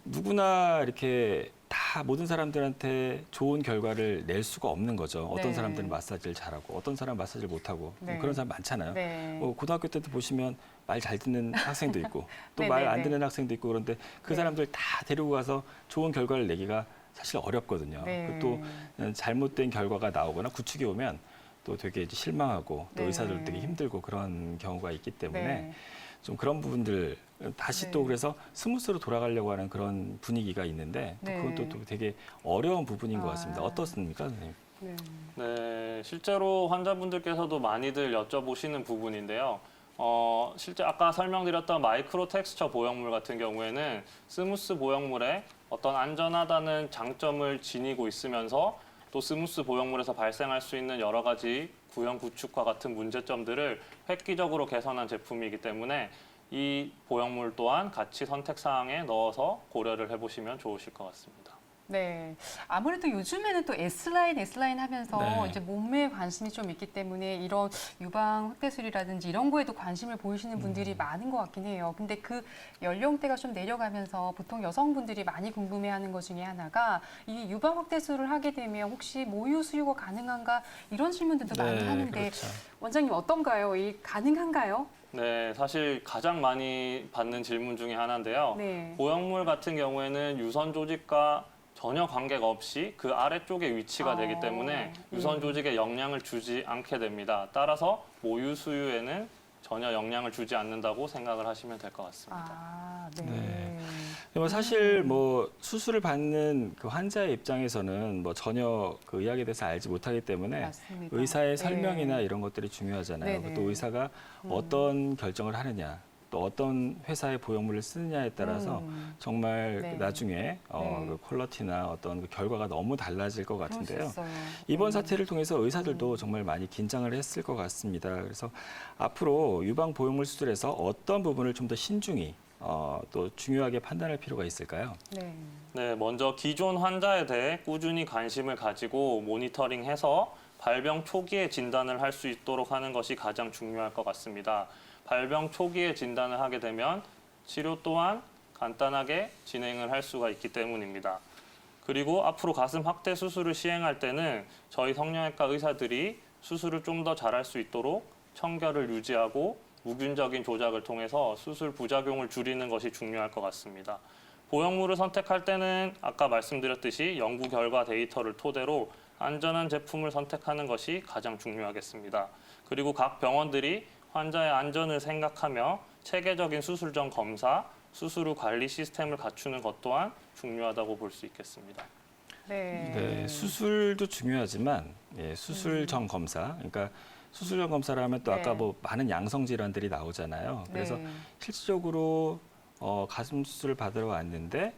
누구나 이렇게 다 모든 사람들한테 좋은 결과를 낼 수가 없는 거죠. 어떤 네. 사람들은 마사지를 잘하고 어떤 사람은 마사지를 못하고 네. 그런 사람 많잖아요. 네. 고등학교 때도 보시면 말 잘 듣는 학생도 있고 또 네, 말 네, 안 네. 듣는 학생도 있고 그런데 그 네. 사람들 다 데리고 가서 좋은 결과를 내기가 사실 어렵거든요. 네. 또 잘못된 결과가 나오거나 구축이 오면 또 되게 이제 실망하고 또 네. 의사들도 되게 힘들고 그런 경우가 있기 때문에 네. 좀 그런 부분들 다시 네. 또 그래서 스무스로 돌아가려고 하는 그런 분위기가 있는데 또 네. 그건 또 되게 어려운 부분인 것 아. 같습니다. 어떻습니까, 선생님? 네. 네, 실제로 환자분들께서도 많이들 여쭤보시는 부분인데요. 실제 아까 설명드렸던 마이크로 텍스처 보형물 같은 경우에는 스무스 보형물에 어떤 안전하다는 장점을 지니고 있으면서 또 스무스 보형물에서 발생할 수 있는 여러 가지 구형 구축과 같은 문제점들을 획기적으로 개선한 제품이기 때문에 이 보형물 또한 같이 선택 사항에 넣어서 고려를 해보시면 좋으실 것 같습니다. 네. 아무래도 요즘에는 또 S라인 하면서 네. 이제 몸매에 관심이 좀 있기 때문에 이런 유방 확대술이라든지 이런 거에도 관심을 보이시는 분들이 많은 것 같긴 해요. 근데 그 연령대가 좀 내려가면서 보통 여성분들이 많이 궁금해하는 것 중에 하나가 이 유방 확대술을 하게 되면 혹시 모유 수유가 가능한가 이런 질문들도 많이 하는데 그렇죠. 원장님 어떤가요? 이 가능한가요? 네, 사실 가장 많이 받는 질문 중에 하나인데요. 네. 보형물 같은 경우에는 유선 조직과 전혀 관계가 없이 그 아래쪽에 위치가 되기 때문에 유선 조직에 영향을 주지 않게 됩니다. 따라서 모유 수유에는 전혀 영향을 주지 않는다고 생각을 하시면 될 것 같습니다. 아, 네. 네. 뭐 사실 뭐 수술을 받는 그 환자의 입장에서는 뭐 전혀 그 의학에 대해서 알지 못하기 때문에 맞습니다. 의사의 네. 설명이나 이런 것들이 중요하잖아요. 네네. 또 의사가 어떤 결정을 하느냐, 또 어떤 회사의 보형물을 쓰느냐에 따라서 정말 네. 나중에 네. 그 퀄리티나 어떤 그 결과가 너무 달라질 것 그럴 수 같은데요. 있어요. 이번 네. 사태를 통해서 의사들도 정말 많이 긴장을 했을 것 같습니다. 그래서 앞으로 유방 보형물 수술에서 어떤 부분을 좀 더 신중히 또 중요하게 판단할 필요가 있을까요? 네. 네, 먼저 기존 환자에 대해 꾸준히 관심을 가지고 모니터링해서 발병 초기에 진단을 할 수 있도록 하는 것이 가장 중요할 것 같습니다. 발병 초기에 진단을 하게 되면 치료 또한 간단하게 진행을 할 수가 있기 때문입니다. 그리고 앞으로 가슴 확대 수술을 시행할 때는 저희 성형외과 의사들이 수술을 좀 더 잘할 수 있도록 청결을 유지하고 무균적인 조작을 통해서 수술 부작용을 줄이는 것이 중요할 것 같습니다. 보형물을 선택할 때는 아까 말씀드렸듯이 연구 결과 데이터를 토대로 안전한 제품을 선택하는 것이 가장 중요하겠습니다. 그리고 각 병원들이 환자의 안전을 생각하며 체계적인 수술 전 검사, 수술 후 관리 시스템을 갖추는 것 또한 중요하다고 볼 수 있겠습니다. 네. 네, 수술도 중요하지만 수술 전 검사, 그러니까 수술 전 검사를 하면 또 아까 네. 뭐 많은 양성 질환들이 나오잖아요. 그래서 네. 실질적으로 가슴 수술을 받으러 왔는데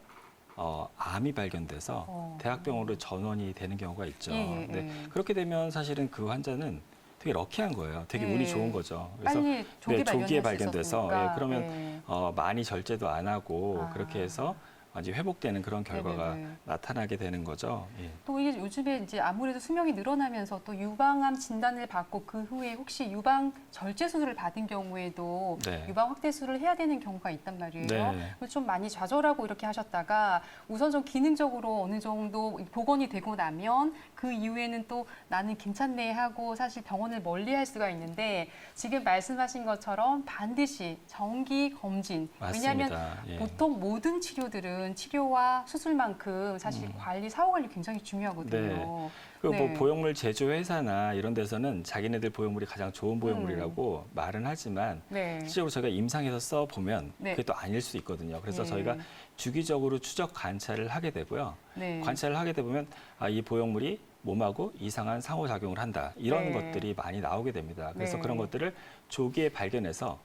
암이 발견돼서 대학병원으로 전원이 되는 경우가 있죠. 예, 예, 네, 예. 그렇게 되면 사실은 그 환자는 되게 럭키한 거예요. 되게 네. 운이 좋은 거죠. 빨리 조기 조기에 발견할 수 발견돼서 있었으니까. 그러면 네. 많이 절제도 안 하고 아. 그렇게 해서 이제 회복되는 그런 결과가 네네네. 나타나게 되는 거죠. 예. 또 이게 요즘에 이제 아무래도 수명이 늘어나면서 또 유방암 진단을 받고 그 후에 혹시 유방 절제 수술을 받은 경우에도 네. 유방 확대 수술을 해야 되는 경우가 있단 말이에요. 네. 그래서 좀 많이 좌절하고 이렇게 하셨다가 우선 좀 기능적으로 어느 정도 복원이 되고 나면 그 이후에는 또 나는 괜찮네 하고 사실 병원을 멀리할 수가 있는데 지금 말씀하신 것처럼 반드시 정기 검진. 왜냐하면 맞습니다. 예. 보통 모든 치료들은 치료와 수술만큼 사실 관리, 사후 관리 굉장히 중요하거든요. 그 뭐 네. 보형물 제조 회사나 이런 데서는 자기네들 보형물이 가장 좋은 보형물이라고 말은 하지만 네. 실제로 저희가 임상에서 써 보면 네. 그게 또 아닐 수 있거든요. 그래서 예. 저희가 주기적으로 추적 관찰을 하게 되고요. 네. 관찰을 하게 되면 이 보형물이 몸하고 이상한 상호작용을 한다. 이런 네. 것들이 많이 나오게 됩니다. 그래서 네. 그런 것들을 조기에 발견해서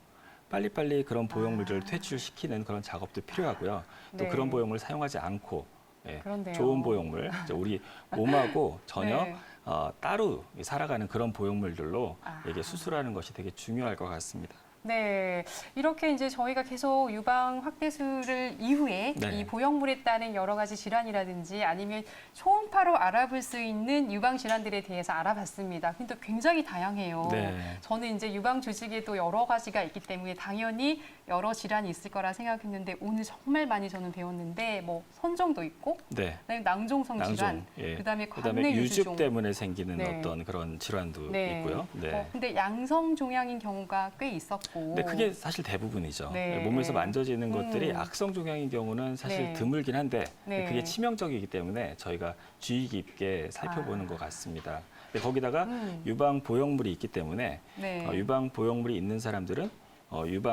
빨리빨리 그런 보형물들을 퇴출시키는 그런 작업도 필요하고요. 또 네. 그런 보형물을 사용하지 않고 그런데요. 좋은 보형물, 이제 우리 몸하고 전혀 네. 따로 살아가는 그런 보형물들로 아. 이게 수술하는 것이 되게 중요할 것 같습니다. 네, 이렇게 이제 저희가 계속 유방 확대술을 이후에 네. 이 보형물에 따른 여러 가지 질환이라든지 아니면 초음파로 알아볼 수 있는 유방 질환들에 대해서 알아봤습니다. 근데 굉장히 다양해요. 네. 저는 이제 유방 조직에도 여러 가지가 있기 때문에 당연히 여러 질환이 있을 거라 생각했는데 오늘 정말 많이 저는 배웠는데 뭐 선정도 있고, 네. 그다음에 낭종성 질환, 예. 그다음에 그다음에 관내 유즙 유주종. 때문에 생기는 네. 어떤 그런 질환도 네. 있고요. 네. 근데 양성 종양인 경우가 꽤 있었고. 근데 그게 사실 대부분이죠. 네. 몸에서 만져지는 것들이 음. 악성 종양인 경우는 사실 네. 드물긴 한데 네. 그게 치명적이기 때문에 저희가 주의 깊게 살펴보는 것 같습니다. 근데 거기다가 유방 보형물이 있기 때문에 네. 유방 보형물이 있는 사람들은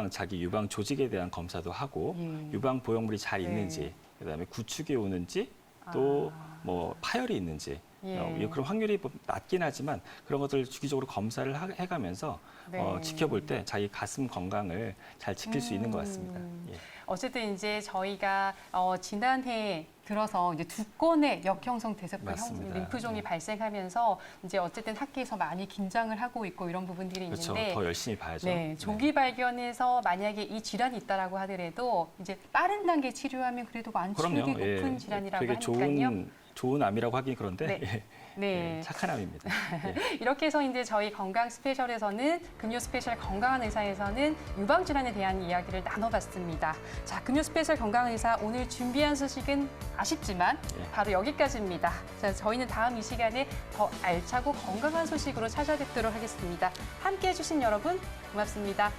자기 유방 조직에 대한 검사도 하고 예. 유방 보형물이 잘 네. 있는지 그다음에 구축이 오는지 또 뭐 파열이 있는지 예. 그런 확률이 낮긴 하지만 그런 것들을 주기적으로 검사를 해가면서 네. 지켜볼 때 자기 가슴 건강을 잘 지킬 수 있는 것 같습니다. 예. 어쨌든 이제 저희가 지난해 들어서 이제 2건의 역형성 대세포 맞습니다. 림프종이 네. 발생하면서 이제 어쨌든 학계에서 많이 긴장을 하고 있고 이런 부분들이 그렇죠. 있는데 더 열심히 봐야죠. 네, 조기 발견해서 만약에 이 질환이 있다라고 하더라도 이제 빠른 단계 치료하면 그래도 완치율이 그럼요. 높은 예. 질환이라고 되게 하니까요. 좋은 암이라고 하긴 그런데 네. 예. 네. 예, 착한 암입니다. 예. 이렇게 해서 이제 저희 건강 스페셜에서는 금요 스페셜 건강한 의사에서는 유방 질환에 대한 이야기를 나눠봤습니다. 자, 금요 스페셜 건강 의사 오늘 준비한 소식은 아쉽지만 예. 바로 여기까지입니다. 자, 저희는 다음 이 시간에 더 알차고 건강한 소식으로 찾아뵙도록 하겠습니다. 함께해 주신 여러분 고맙습니다.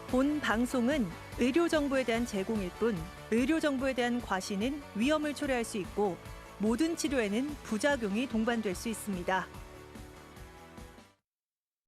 본 방송은 의료 정보에 대한 제공일 뿐 의료 정보에 대한 과시는 위험을 초래할 수 있고 모든 치료에는 부작용이 동반될 수 있습니다.